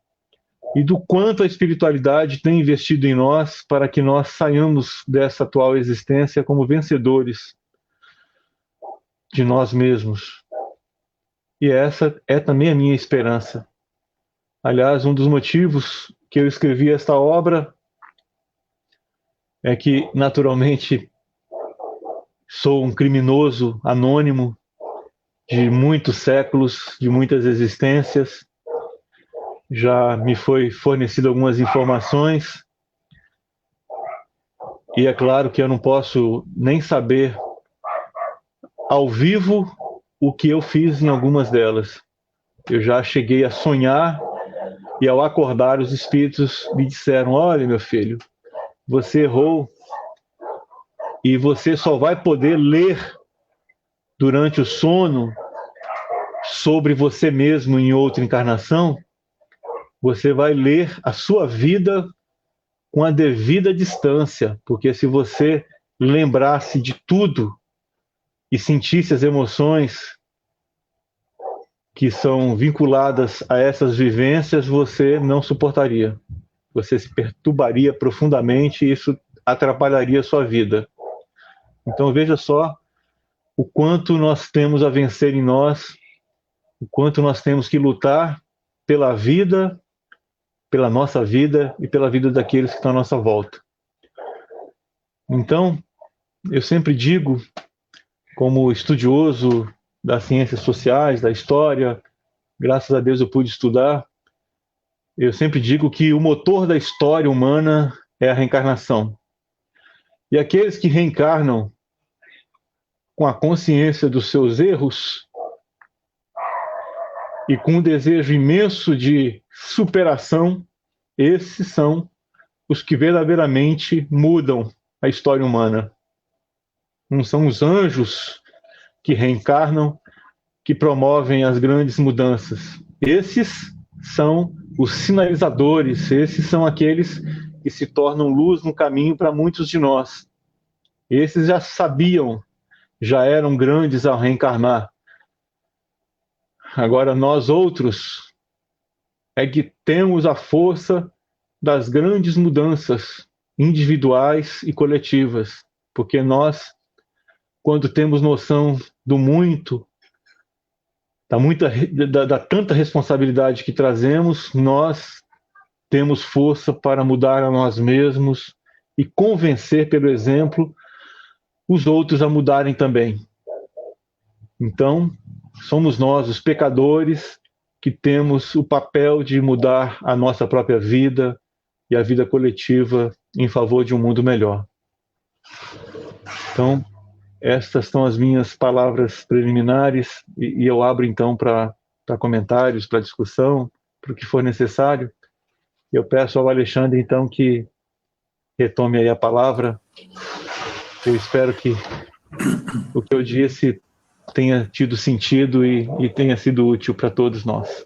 [SPEAKER 3] e do quanto a espiritualidade tem investido em nós para que nós saiamos dessa atual existência como vencedores de nós mesmos. E essa é também a minha esperança. Aliás, um dos motivos que eu escrevi esta obra é que, naturalmente, sou um criminoso anônimo de muitos séculos, de muitas existências. Já me foi fornecido algumas informações e é claro que eu não posso nem saber ao vivo o que eu fiz em algumas delas. Eu já cheguei a sonhar e ao acordar os espíritos me disseram: olha, meu filho, você errou e você só vai poder ler durante o sono sobre você mesmo em outra encarnação. Você vai ler a sua vida com a devida distância, porque se você lembrasse de tudo e sentisse as emoções que são vinculadas a essas vivências, você não suportaria. Você se perturbaria profundamente e isso atrapalharia a sua vida. Então veja só o quanto nós temos a vencer em nós, o quanto nós temos que lutar pela vida, pela nossa vida e pela vida daqueles que estão à nossa volta. Então, eu sempre digo, como estudioso das ciências sociais, da história, graças a Deus eu pude estudar, eu sempre digo que o motor da história humana é a reencarnação. E aqueles que reencarnam com a consciência dos seus erros e com um desejo imenso de superação, esses são os que verdadeiramente mudam a história humana. Não são os anjos que reencarnam, que promovem as grandes mudanças. Esses são os sinalizadores, esses são aqueles que se tornam luz no caminho para muitos de nós. Esses já sabiam, já eram grandes ao reencarnar. Agora nós outros é que temos a força das grandes mudanças individuais e coletivas, porque nós, quando temos noção do muito, da tanta responsabilidade que trazemos, nós temos força para mudar a nós mesmos e convencer, pelo exemplo, os outros a mudarem também. Então, somos nós, os pecadores, que temos o papel de mudar a nossa própria vida e a vida coletiva em favor de um mundo melhor. Então, estas são as minhas palavras preliminares e eu abro então para comentários, para discussão, para o que for necessário. Eu peço ao Alexandre então que retome aí a palavra. Eu espero que o que eu disse tenha tido sentido e tenha sido útil para todos nós.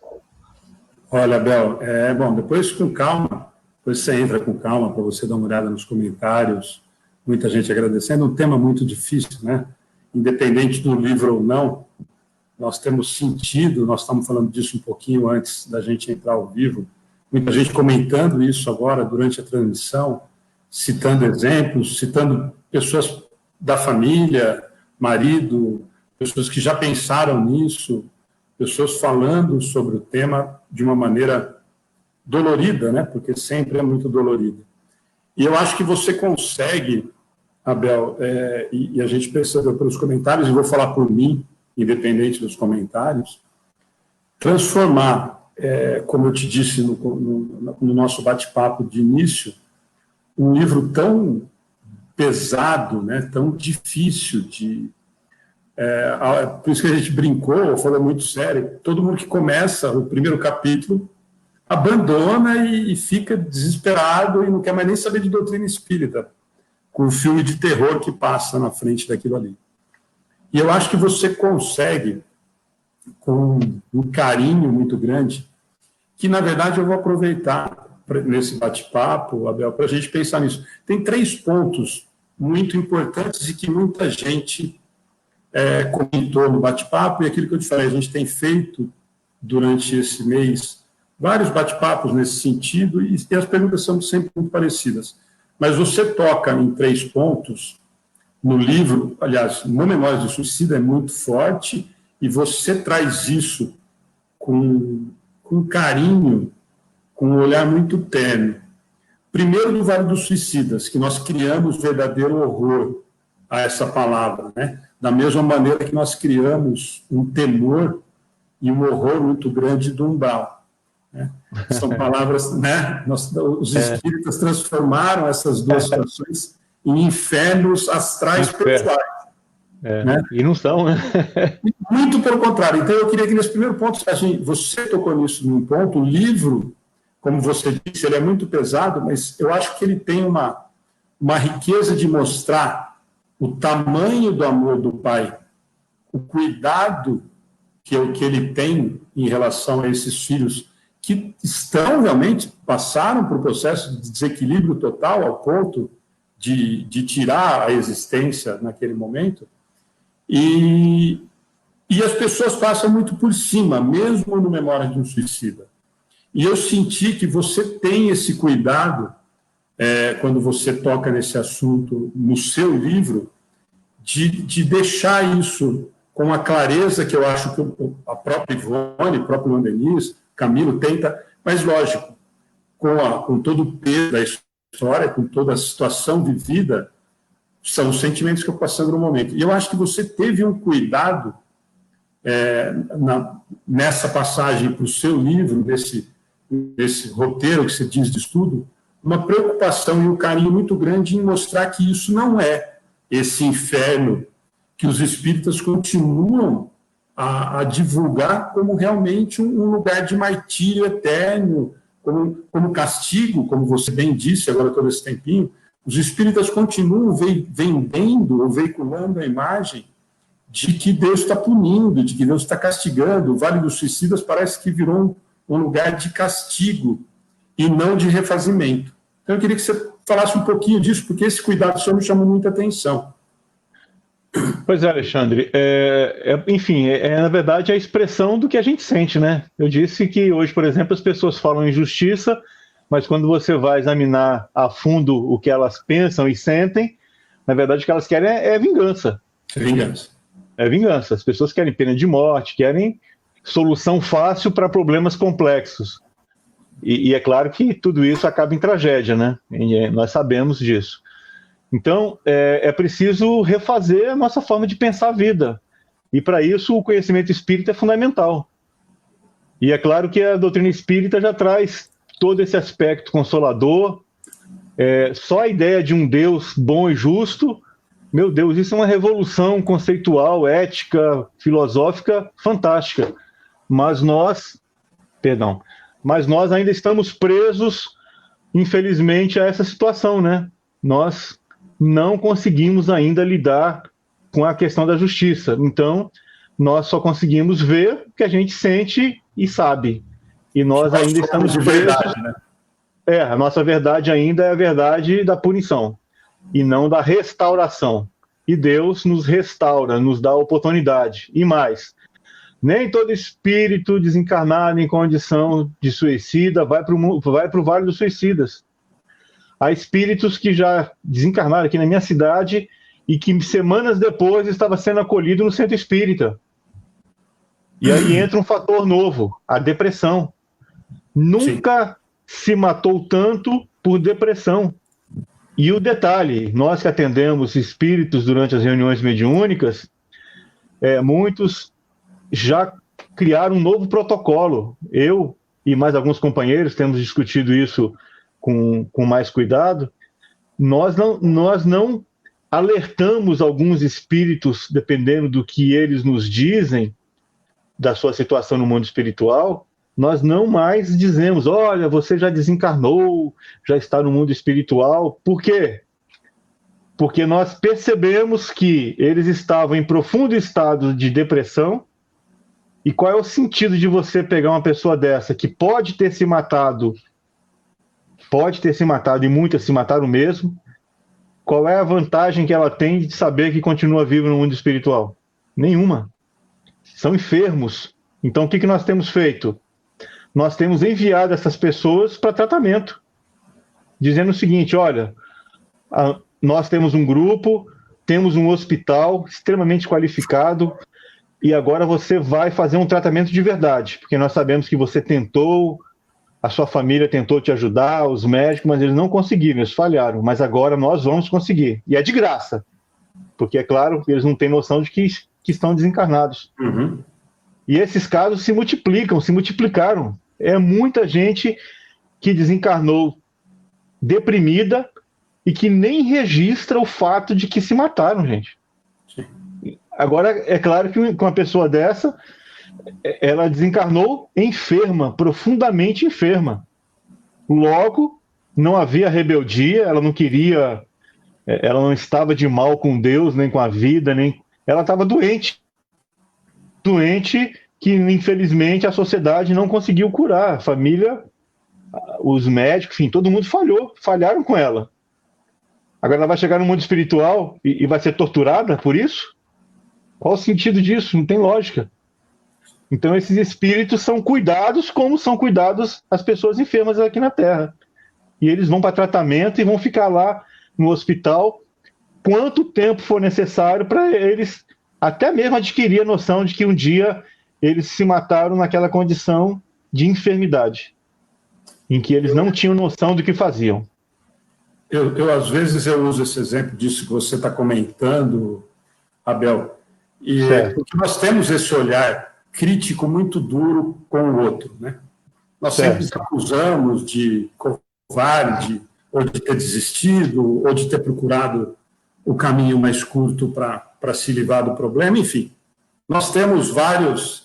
[SPEAKER 2] Olha, Abel, bom, depois com calma, depois você entra com calma para você dar uma olhada nos comentários, muita gente agradecendo, um tema muito difícil, né? Independente do livro ou não, nós temos sentido, nós estamos falando disso um pouquinho antes da gente entrar ao vivo, muita gente comentando isso agora durante a transmissão, citando exemplos, citando pessoas da família, marido, pessoas que já pensaram nisso, pessoas falando sobre o tema de uma maneira dolorida, né? Porque sempre é muito dolorida. E eu acho que você consegue, Abel, e a gente percebeu pelos comentários, e vou falar por mim, independente dos comentários, transformar, como eu te disse no nosso bate-papo de início, um livro tão pesado, né? Tão difícil de... por isso que a gente brincou, falou muito sério, todo mundo que começa o primeiro capítulo abandona e fica desesperado e não quer mais nem saber de doutrina espírita, com o filme de terror que passa na frente daquilo ali. E eu acho que você consegue, com um carinho muito grande, que, na verdade, eu vou aproveitar nesse bate-papo, Abel, para a gente pensar nisso. Tem 3 pontos muito importantes e que muita gente comentou no bate-papo, e aquilo que eu te falei, a gente tem feito durante esse mês vários bate-papos nesse sentido, e as perguntas são sempre muito parecidas. Mas você toca em 3 pontos no livro, aliás, no Memórias do Suicida é muito forte, e você traz isso com carinho, com um olhar muito terno. Primeiro, no Vale dos Suicidas, que nós criamos verdadeiro horror a essa palavra, né? Da mesma maneira que nós criamos um temor e um horror muito grande do umbral. Né? São palavras, né? Os espíritas transformaram essas 2 situações em infernos astrais pessoais.
[SPEAKER 3] Né? E não são, né?
[SPEAKER 2] Muito pelo contrário. Então, eu queria que nesse primeiro ponto, assim, você tocou nisso num ponto, o livro, como você disse, ele é muito pesado, mas eu acho que ele tem uma riqueza de mostrar o tamanho do amor do pai, o cuidado que ele tem em relação a esses filhos que estão realmente, passaram por um processo de desequilíbrio total ao ponto de tirar a existência naquele momento, e as pessoas passam muito por cima, mesmo no Memória de um Suicida. E eu senti que você tem esse cuidado, quando você toca nesse assunto no seu livro, de deixar isso com a clareza que eu acho que a própria Ivone, o próprio Leon Denis, Camilo tenta, mas lógico, com todo o peso da história, com toda a situação vivida, são os sentimentos que eu passando no momento. E eu acho que você teve um cuidado nessa passagem para o seu livro, nesse roteiro que você diz de estudo, uma preocupação e um carinho muito grande em mostrar que isso não é esse inferno que os espíritas continuam a divulgar como realmente um lugar de martírio eterno, como castigo, como você bem disse agora todo esse tempinho. Os espíritas continuam vendendo ou veiculando a imagem de que Deus está punindo, de que Deus está castigando. O Vale dos Suicidas parece que virou um lugar de castigo e não de refazimento. Então, eu queria que você falasse um pouquinho disso, porque esse cuidado só me chamou muita atenção.
[SPEAKER 3] Pois é, Alexandre. Enfim, na verdade a expressão do que a gente sente, né? Eu disse que hoje, por exemplo, as pessoas falam em justiça, mas quando você vai examinar a fundo o que elas pensam e sentem, na verdade o que elas querem é vingança.
[SPEAKER 2] Vingança.
[SPEAKER 3] É vingança. As pessoas querem pena de morte, querem solução fácil para problemas complexos. E é claro que tudo isso acaba em tragédia, né? E nós sabemos disso. Então, é preciso refazer a nossa forma de pensar a vida. E para isso o conhecimento espírita é fundamental. E é claro que a doutrina espírita já traz todo esse aspecto consolador. Só a ideia de um Deus bom e justo, meu Deus, isso é uma revolução conceitual, ética, filosófica fantástica. Mas nós ainda estamos presos, infelizmente, a essa situação, né? Nós não conseguimos ainda lidar com a questão da justiça. Então, nós só conseguimos ver o que a gente sente e sabe. E nós ainda estamos presos.
[SPEAKER 2] Verdade, né?
[SPEAKER 3] A nossa verdade ainda é a verdade da punição e não da restauração. E Deus nos restaura, nos dá oportunidade. E mais, nem todo espírito desencarnado em condição de suicida vai para o Vale dos Suicidas. Há espíritos que já desencarnaram aqui na minha cidade e que semanas depois estava sendo acolhido no centro espírita. E aí entra um fator novo, a depressão. Nunca se matou tanto por depressão. E o detalhe, nós que atendemos espíritos durante as reuniões mediúnicas, muitos já criaram um novo protocolo. Eu e mais alguns companheiros temos discutido isso com mais cuidado. Nós não alertamos alguns espíritos, dependendo do que eles nos dizem, da sua situação no mundo espiritual, nós não mais dizemos, olha, você já desencarnou, já está no mundo espiritual. Por quê? Porque nós percebemos que eles estavam em profundo estado de depressão. E qual é o sentido de você pegar uma pessoa dessa que pode ter se matado e muitas se mataram mesmo? Qual é a vantagem que ela tem de saber que continua vivo no mundo espiritual? Nenhuma. São enfermos. Então, o que nós temos feito? Nós temos enviado essas pessoas para tratamento, dizendo o seguinte, olha, nós temos um grupo, temos um hospital extremamente qualificado, e agora você vai fazer um tratamento de verdade, porque nós sabemos que você tentou, a sua família tentou te ajudar, os médicos, mas eles não conseguiram, eles falharam, mas agora nós vamos conseguir. E é de graça, porque, é claro, eles não têm noção de que estão desencarnados.
[SPEAKER 2] Uhum.
[SPEAKER 3] E esses casos se multiplicaram. É muita gente que desencarnou deprimida e que nem registra o fato de que se mataram, gente.
[SPEAKER 2] Sim.
[SPEAKER 3] Agora, é claro que uma pessoa dessa, ela desencarnou enferma, profundamente enferma. Logo, não havia rebeldia, ela não queria, ela não estava de mal com Deus, nem com a vida, ela estava doente. Doente que, infelizmente, a sociedade não conseguiu curar. A família, os médicos, enfim, todo mundo falharam com ela. Agora ela vai chegar no mundo espiritual e vai ser torturada por isso? Qual o sentido disso? Não tem lógica. Então esses espíritos são cuidados como são cuidados as pessoas enfermas aqui na Terra. E eles vão para tratamento e vão ficar lá no hospital quanto tempo for necessário para eles até mesmo adquirir a noção de que um dia eles se mataram naquela condição de enfermidade, em que eles não tinham noção do que faziam.
[SPEAKER 2] Às vezes, eu uso esse exemplo disso que você está comentando, Abel, porque nós temos esse olhar crítico muito duro com o outro, né? Nós sempre acusamos de covarde, ou de ter desistido, ou de ter procurado o caminho mais curto para se livrar do problema, enfim. Nós temos várias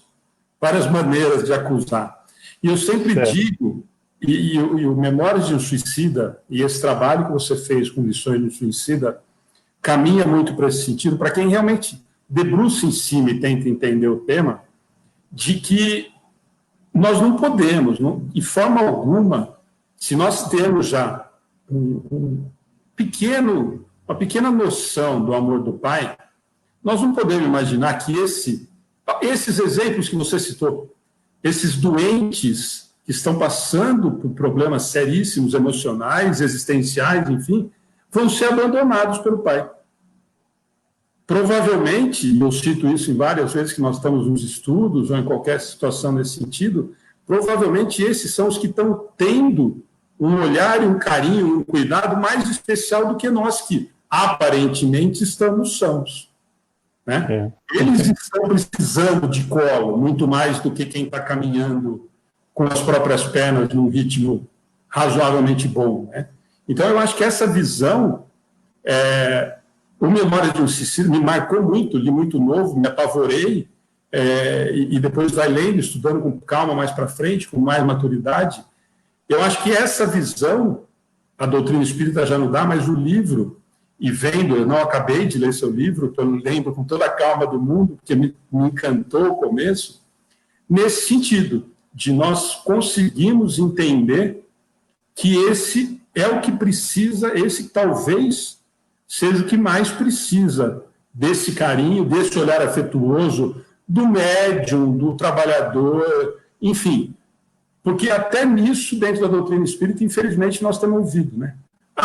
[SPEAKER 2] maneiras de acusar. E eu sempre digo, e o Memórias de um Suicida, e esse trabalho que você fez com Lições de um Suicida, caminha muito para esse sentido, para quem realmente debruça em cima e tenta entender o tema, de que nós não podemos, de forma alguma, se nós temos já uma pequena noção do amor do Pai, nós não podemos imaginar que esses exemplos que você citou, esses doentes que estão passando por problemas seríssimos, emocionais, existenciais, enfim, vão ser abandonados pelo Pai. Provavelmente, eu cito isso em várias vezes que nós estamos nos estudos ou em qualquer situação nesse sentido, provavelmente esses são os que estão tendo um olhar, um carinho, um cuidado mais especial do que nós que aparentemente estamos sãos. Né? Eles estão precisando de colo, muito mais do que quem está caminhando com as próprias pernas num ritmo razoavelmente bom. Né? Então, eu acho que essa visão, o Memória de um Suicida me marcou muito, li muito novo, me apavorei, e depois vai lendo, estudando com calma mais para frente, com mais maturidade. Eu acho que essa visão, a doutrina espírita já não dá, mas o livro, e vendo, eu não acabei de ler seu livro, eu lembro com toda a calma do mundo, porque me encantou o começo, nesse sentido, de nós conseguirmos entender que esse é o que precisa, esse talvez seja o que mais precisa desse carinho, desse olhar afetuoso do médium, do trabalhador, enfim. Porque até nisso, dentro da doutrina espírita, infelizmente, nós temos ouvido, né?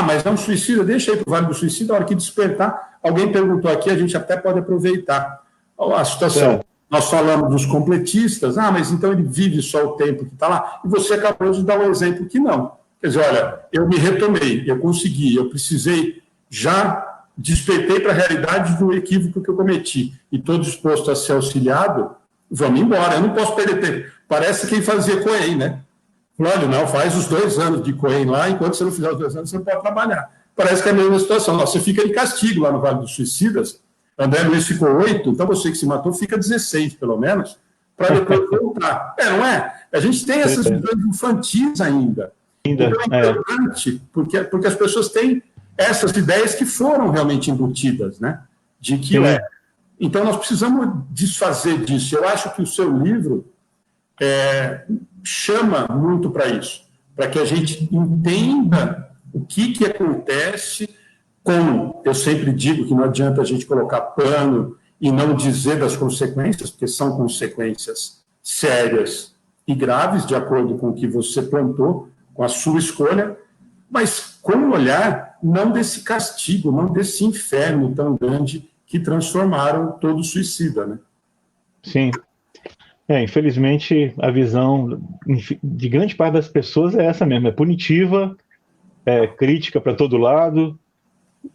[SPEAKER 2] Mas é um suicida, deixa aí para o Vale do Suicida, a hora que despertar, alguém perguntou aqui, a gente até pode aproveitar a situação. Nós falamos dos completistas, mas então ele vive só o tempo que está lá, e você acabou de dar um exemplo que não. Quer dizer, olha, eu me retomei, eu consegui, eu precisei, já despertei para a realidade do equívoco que eu cometi, e estou disposto a ser auxiliado, vamos embora, eu não posso perder tempo. Parece quem fazia Coen, né? Olha, não, faz os 2 anos de Coen lá, enquanto você não fizer os 2 anos, você não pode trabalhar. Parece que é a mesma situação. Você fica de castigo lá no Vale dos Suicidas, André Luiz ficou 8, então você que se matou fica 16, pelo menos, para depois voltar. Não é? A gente tem essas visões infantis ainda. Então é importante, porque as pessoas têm essas ideias que foram realmente embutidas, né? De que Então nós precisamos desfazer disso. Eu acho que o seu livro chama muito para isso, para que a gente entenda o que acontece com... Eu sempre digo que não adianta a gente colocar pano e não dizer das consequências, porque são consequências sérias e graves, de acordo com o que você plantou, com a sua escolha, mas com um olhar não desse castigo, não desse inferno tão grande que transformaram todo suicida, né?
[SPEAKER 3] Sim. Infelizmente, a visão de grande parte das pessoas é essa mesmo, é punitiva, é crítica para todo lado,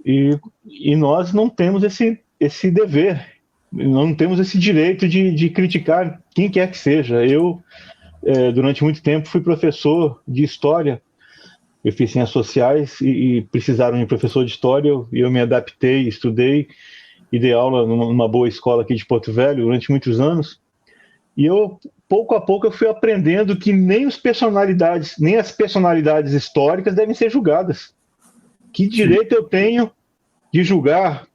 [SPEAKER 3] e nós não temos esse dever, não temos esse direito de criticar quem quer que seja. Eu, durante muito tempo, fui professor de História, eu fiz Ciências Sociais e precisaram de professor de História, e eu me adaptei, estudei e dei aula numa boa escola aqui de Porto Velho durante muitos anos. E eu, pouco a pouco, eu fui aprendendo que nem as personalidades históricas devem ser julgadas. Que direito eu tenho de julgar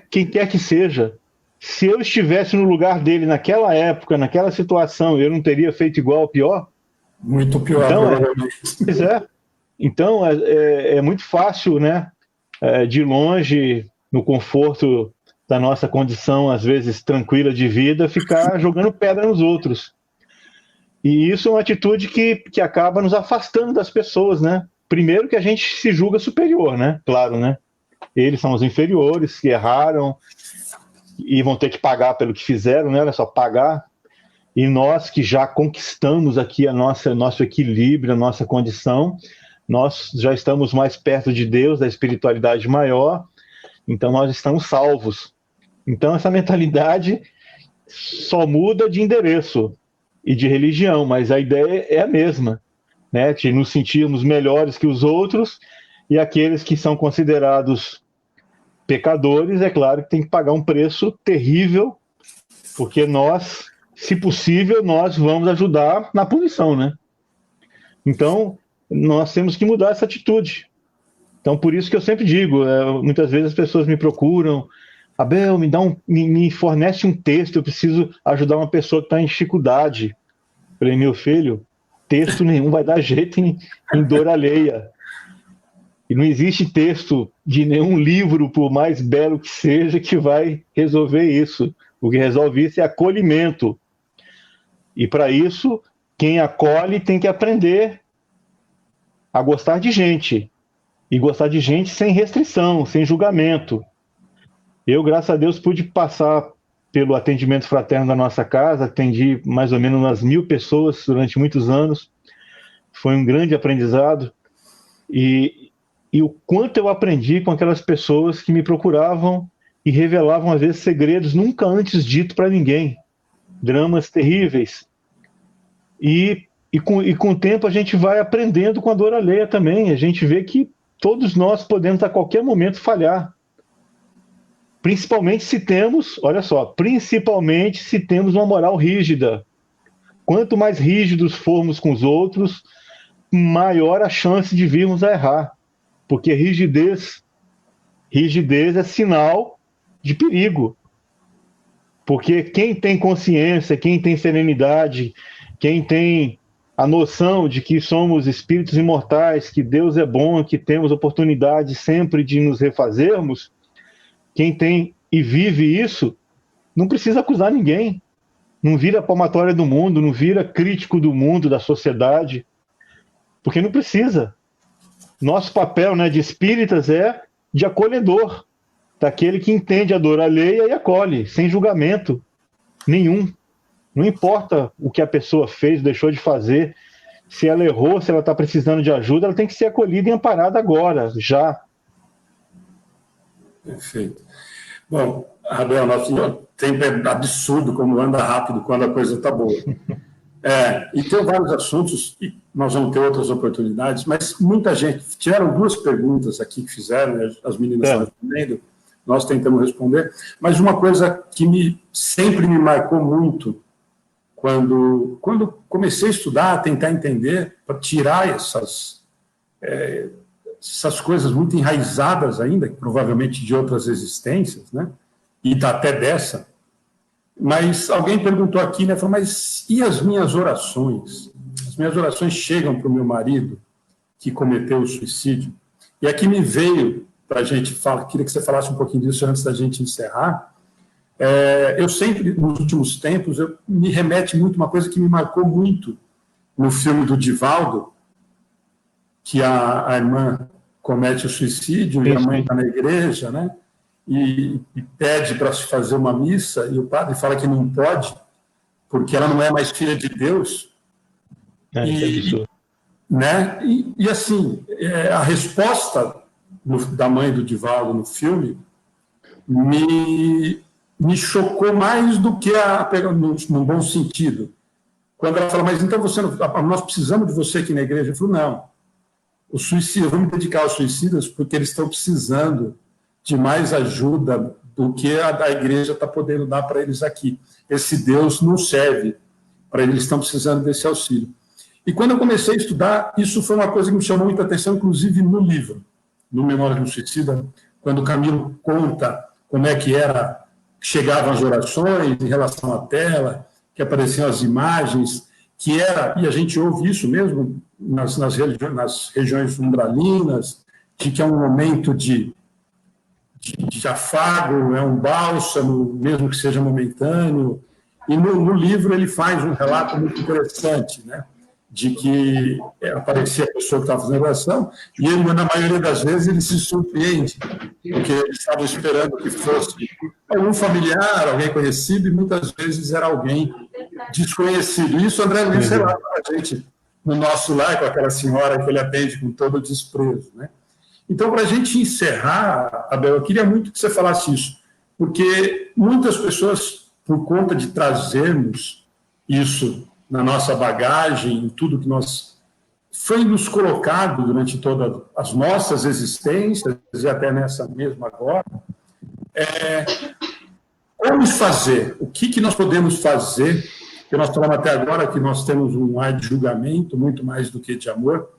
[SPEAKER 3] quem quer que seja? Se eu estivesse no lugar dele naquela época, naquela situação, eu não teria feito igual ou pior?
[SPEAKER 2] Muito pior,
[SPEAKER 3] então,
[SPEAKER 2] provavelmente.
[SPEAKER 3] Então, é muito fácil, né, de longe, no conforto da nossa condição, às vezes tranquila de vida, ficar jogando pedra nos outros. E isso é uma atitude que acaba nos afastando das pessoas, né? Primeiro que a gente se julga superior, né? Claro, né? Eles são os inferiores, que erraram e vão ter que pagar pelo que fizeram, né? Olha só, pagar. E nós que já conquistamos aqui nosso equilíbrio, a nossa condição, nós já estamos mais perto de Deus, da espiritualidade maior, então nós estamos salvos. Então essa mentalidade só muda de endereço e de religião, mas a ideia é a mesma, né? De nos sentirmos melhores que os outros, e aqueles que são considerados pecadores, é claro que tem que pagar um preço terrível, porque nós, se possível, nós vamos ajudar na punição, né? Então, nós temos que mudar essa atitude. Então, por isso que eu sempre digo, muitas vezes as pessoas me procuram, Abel, me fornece um texto, eu preciso ajudar uma pessoa que está em dificuldade. Eu falei, meu filho, texto nenhum vai dar jeito em dor alheia. E não existe texto de nenhum livro, por mais belo que seja, que vai resolver isso. O que resolve isso é acolhimento. E para isso, quem acolhe tem que aprender a gostar de gente. E gostar de gente sem restrição, sem julgamento. Eu, graças a Deus, pude passar pelo atendimento fraterno da nossa casa, atendi mais ou menos umas 1000 pessoas durante muitos anos. Foi um grande aprendizado. E o quanto eu aprendi com aquelas pessoas que me procuravam e revelavam, às vezes, segredos nunca antes ditos para ninguém. Dramas terríveis. E com o tempo a gente vai aprendendo com a dor alheia também. A gente vê que todos nós podemos a qualquer momento falhar. Principalmente se temos, olha só, principalmente se temos uma moral rígida. Quanto mais rígidos formos com os outros, maior a chance de virmos a errar. Porque rigidez é sinal de perigo. Porque quem tem consciência, quem tem serenidade, quem tem a noção de que somos espíritos imortais, que Deus é bom, que temos oportunidade sempre de nos refazermos, quem tem e vive isso, não precisa acusar ninguém. Não vira palmatória do mundo, não vira crítico do mundo, da sociedade, porque não precisa. Nosso papel, né, de espíritas é de acolhedor, daquele que entende a dor alheia e acolhe, sem julgamento nenhum. Não importa o que a pessoa fez, deixou de fazer, se ela errou, se ela está precisando de ajuda, ela tem que ser acolhida e amparada agora, já.
[SPEAKER 2] Perfeito. Bom, Abel, nosso tempo é absurdo como anda rápido quando a coisa está boa. E tem vários assuntos, e nós vamos ter outras oportunidades, mas muita gente, tiveram 2 perguntas aqui que fizeram, né, as meninas estão respondendo, nós tentamos responder, mas uma coisa que sempre me marcou muito quando comecei a estudar, tentar entender, para tirar essas coisas muito enraizadas ainda, provavelmente de outras existências, né? E até dessa. Mas alguém perguntou aqui, né? Falou, mas e as minhas orações? As minhas orações chegam para o meu marido, que cometeu o suicídio. E aqui me veio para a gente falar, queria que você falasse um pouquinho disso antes da gente encerrar. Eu sempre, nos últimos tempos, me remete muito uma coisa que me marcou muito no filme do Divaldo, que a irmã comete o suicídio e a mãe está na igreja, né? E pede para se fazer uma missa, e o padre fala que não pode, porque ela não é mais filha de Deus. Né? E assim, a resposta da mãe do Divaldo no filme me chocou mais do que num bom sentido. Quando ela fala, mas então nós precisamos de você aqui na igreja. Eu falo, não, eu vou me dedicar aos suicidas porque eles estão precisando de mais ajuda do que a igreja está podendo dar para eles aqui. Esse Deus não serve para eles, estão precisando desse auxílio. E quando eu comecei a estudar, isso foi uma coisa que me chamou muita atenção, inclusive no livro, no Memórias de um Suicida, quando o Camilo conta como é que chegavam as orações em relação à tela, que apareciam as imagens, e a gente ouve isso mesmo nas regiões umbralinas, de que é um momento de afago, é um bálsamo, mesmo que seja momentâneo. E no livro ele faz um relato muito interessante, né? De que aparecia a pessoa que estava fazendo oração, e ele, na maioria das vezes, ele se surpreende, porque eles estavam esperando que fosse algum familiar, alguém conhecido, e muitas vezes era alguém desconhecido. Isso André Luiz relata para a gente no nosso lar, com aquela senhora que ele atende com todo o desprezo, né? Então, para a gente encerrar, Abel, eu queria muito que você falasse isso, porque muitas pessoas, por conta de trazermos isso na nossa bagagem, em tudo que foi nos colocado durante todas as nossas existências, e até nessa mesma agora, como fazer? O que nós podemos fazer? Porque nós falamos até agora que nós temos um ar de julgamento, muito mais do que de amor,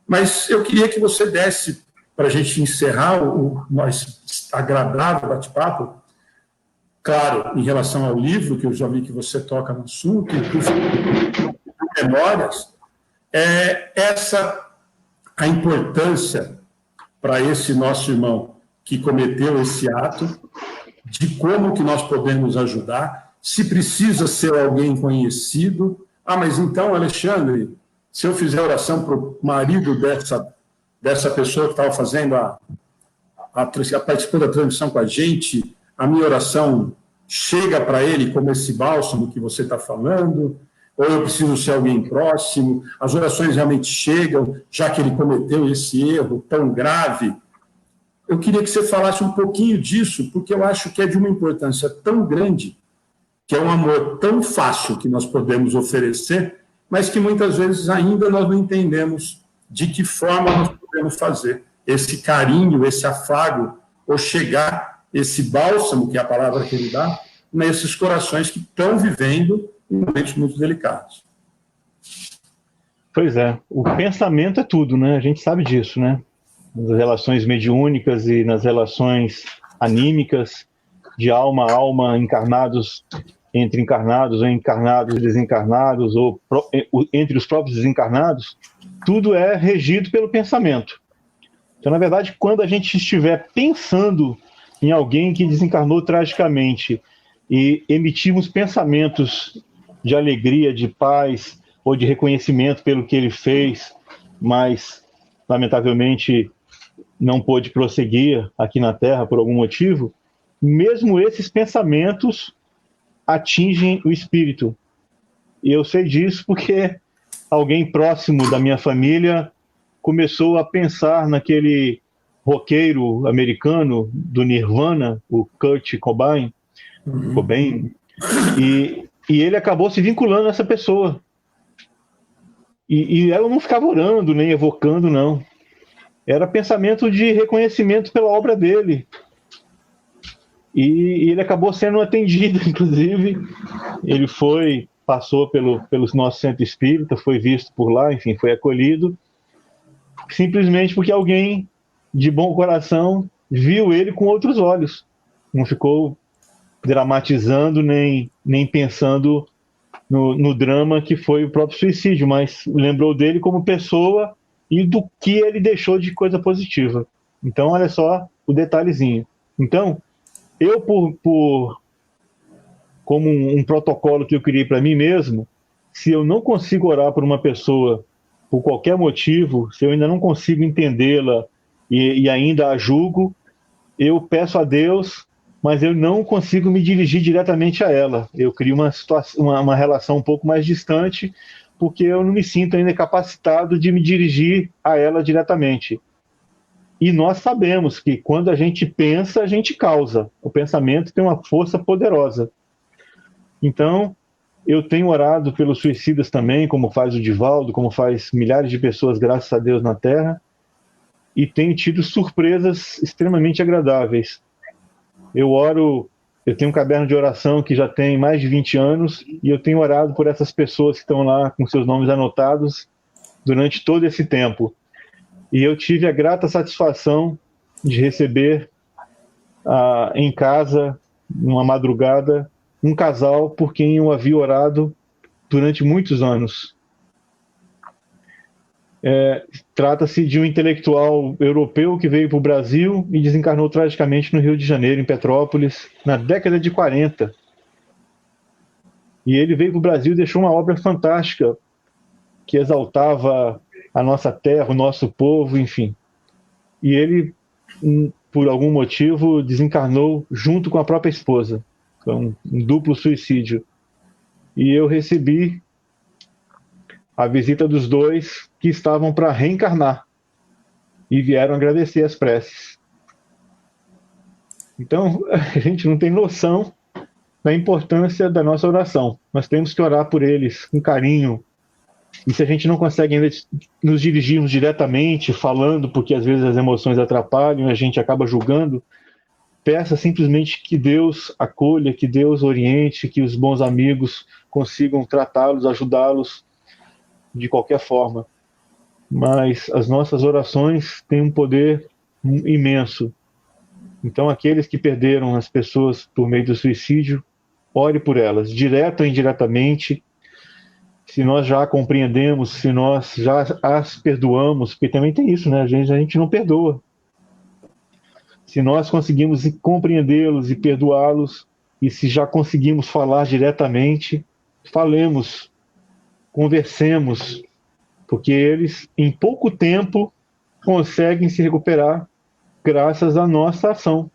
[SPEAKER 2] mas eu queria que você desse, para a gente encerrar o mais agradável bate-papo, claro, em relação ao livro, que eu já vi que você toca no assunto, e memórias, a importância para esse nosso irmão que cometeu esse ato, de como que nós podemos ajudar, se precisa ser alguém conhecido. Mas então, Alexandre, se eu fizer oração para o marido dessa pessoa que estava fazendo participando da transmissão com a gente, a minha oração chega para ele como esse bálsamo que você está falando, ou eu preciso ser alguém próximo, as orações realmente chegam, já que ele cometeu esse erro tão grave. Eu queria que você falasse um pouquinho disso, porque eu acho que é de uma importância tão grande, que é um amor tão fácil que nós podemos oferecer, mas que muitas vezes ainda nós não entendemos de que forma nós podemos fazer esse carinho, esse afago, ou chegar esse bálsamo, que é a palavra que ele dá, nesses corações que estão vivendo em momentos muito delicados.
[SPEAKER 3] Pois é, o pensamento é tudo, né? A gente sabe disso, né? Nas relações mediúnicas e nas relações anímicas, de alma a alma, encarnados entre encarnados, ou encarnados e desencarnados, ou entre os próprios desencarnados, tudo é regido pelo pensamento. Então, na verdade, quando a gente estiver pensando em alguém que desencarnou tragicamente e emitirmos pensamentos de alegria, de paz ou de reconhecimento pelo que ele fez, mas, lamentavelmente, não pôde prosseguir aqui na Terra por algum motivo, mesmo esses pensamentos atingem o espírito. E eu sei disso porque alguém próximo da minha família começou a pensar naquele roqueiro americano do Nirvana, o Kurt Cobain, e ele acabou se vinculando a essa pessoa. E ela não ficava orando, nem evocando, não. Era pensamento de reconhecimento pela obra dele. E ele acabou sendo atendido, inclusive. Ele foi passou pelo nosso centro espírita, foi visto por lá, enfim, foi acolhido, simplesmente porque alguém de bom coração viu ele com outros olhos. Não ficou dramatizando nem pensando no drama que foi o próprio suicídio, mas lembrou dele como pessoa e do que ele deixou de coisa positiva. Então, olha só o detalhezinho. Então, eu, como um protocolo que eu criei para mim mesmo, se eu não consigo orar por uma pessoa por qualquer motivo, se eu ainda não consigo entendê-la e ainda a julgo, eu peço a Deus, mas eu não consigo me dirigir diretamente a ela. Eu crio uma relação um pouco mais distante, porque eu não me sinto ainda capacitado de me dirigir a ela diretamente. E nós sabemos que quando a gente pensa, a gente causa. O pensamento tem uma força poderosa. Então, eu tenho orado pelos suicidas também, como faz o Divaldo, como faz milhares de pessoas, graças a Deus, na Terra, e tenho tido surpresas extremamente agradáveis. Eu tenho um caderno de oração que já tem mais de 20 anos, e eu tenho orado por essas pessoas que estão lá com seus nomes anotados durante todo esse tempo. E eu tive a grata satisfação de receber em casa, numa madrugada, um casal por quem eu havia orado durante muitos anos. Trata-se de um intelectual europeu que veio para o Brasil e desencarnou tragicamente no Rio de Janeiro, em Petrópolis, na década de 40. E ele veio para o Brasil e deixou uma obra fantástica que exaltava a nossa terra, o nosso povo, enfim. E ele, por algum motivo, desencarnou junto com a própria esposa. Foi um duplo suicídio. E eu recebi a visita dos dois que estavam para reencarnar e vieram agradecer as preces. Então, a gente não tem noção da importância da nossa oração. Nós temos que orar por eles com carinho. E se a gente não consegue ainda nos dirigirmos diretamente, falando, porque às vezes as emoções atrapalham e a gente acaba julgando, peça simplesmente que Deus acolha, que Deus oriente, que os bons amigos consigam tratá-los, ajudá-los de qualquer forma. Mas as nossas orações têm um poder imenso. Então, aqueles que perderam as pessoas por meio do suicídio, ore por elas, direto ou indiretamente. Se nós já compreendemos, se nós já as perdoamos, porque também tem isso, né? A gente não perdoa. Se nós conseguimos compreendê-los e perdoá-los, e se já conseguimos falar diretamente, falemos, conversemos, porque eles, em pouco tempo, conseguem se recuperar graças à nossa ação.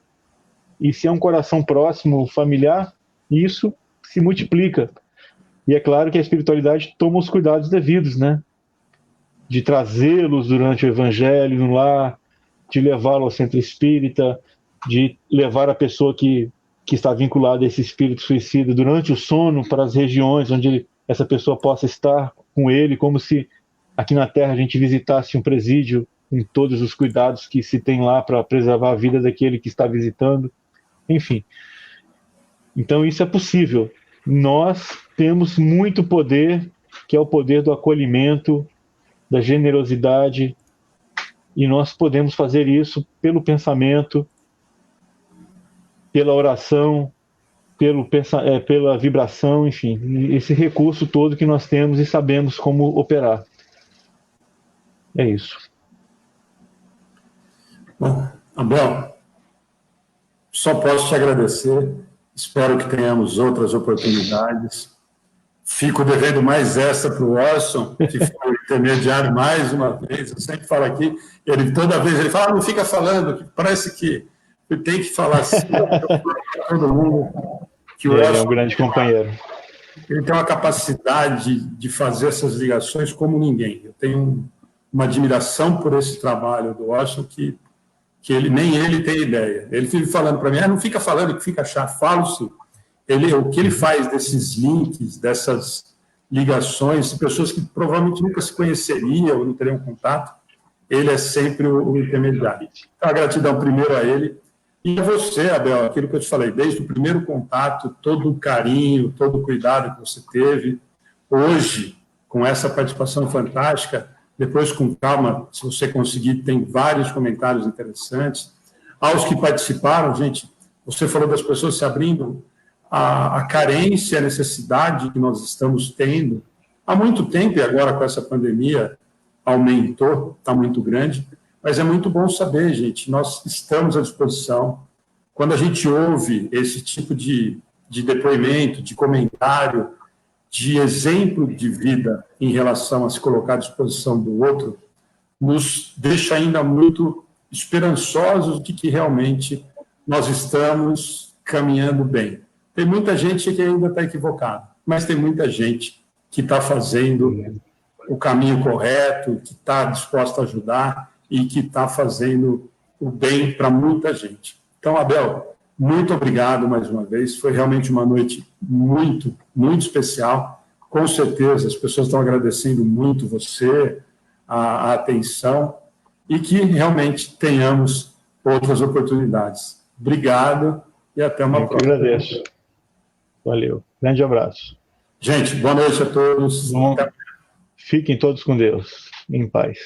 [SPEAKER 3] E se é um coração próximo, familiar, isso se multiplica. E é claro que a espiritualidade toma os cuidados devidos, né? De trazê-los durante o evangelho no lar, de levá-lo ao centro espírita, de levar a pessoa que está vinculada a esse espírito suicida durante o sono para as regiões onde essa pessoa possa estar com ele, como se aqui na Terra a gente visitasse um presídio com todos os cuidados que se tem lá para preservar a vida daquele que está visitando. Enfim. Então isso é possível. Nós temos muito poder, que é o poder do acolhimento, da generosidade, e nós podemos fazer isso pelo pensamento, pela oração, pela vibração, enfim, esse recurso todo que nós temos e sabemos como operar. É isso.
[SPEAKER 2] Bom, Abel, só posso te agradecer. Espero que tenhamos outras oportunidades. Fico devendo mais essa para o Orson, que foi intermediário mais uma vez. Eu sempre falo aqui, toda vez ele fala, não fica falando, que parece que tem que falar assim, para todo mundo. Que o Orson
[SPEAKER 3] é um grande companheiro.
[SPEAKER 2] Ele tem uma capacidade de fazer essas ligações como ninguém. Eu tenho uma admiração por esse trabalho do Orson que nem ele tem ideia. Ele fica falando para mim, não fica falando que fica chato, falo sim. O que ele faz desses links, dessas ligações, pessoas que provavelmente nunca se conheceriam ou não teriam contato, ele é sempre o intermediário. Então, a gratidão primeiro a ele e a você, Abel, aquilo que eu te falei, desde o primeiro contato, todo o carinho, todo o cuidado que você teve, hoje, com essa participação fantástica, depois com calma, se você conseguir, tem vários comentários interessantes. Aos que participaram, gente, você falou das pessoas se abrindo, a carência, a necessidade que nós estamos tendo há muito tempo, e agora com essa pandemia aumentou, está muito grande, mas é muito bom saber, gente, nós estamos à disposição. Quando a gente ouve esse tipo de depoimento, de comentário, de exemplo de vida em relação a se colocar à disposição do outro, nos deixa ainda muito esperançosos de que realmente nós estamos caminhando bem. Tem muita gente que ainda está equivocada, mas tem muita gente que está fazendo o caminho correto, que está disposta a ajudar e que está fazendo o bem para muita gente. Então, Abel, muito obrigado mais uma vez. Foi realmente uma noite muito, muito especial. Com certeza, as pessoas estão agradecendo muito você, a atenção, e que realmente tenhamos outras oportunidades. Obrigado e até uma próxima.
[SPEAKER 3] Eu agradeço. Valeu. Grande abraço.
[SPEAKER 2] Gente, boa noite a todos.
[SPEAKER 3] Fiquem todos com Deus. Em paz.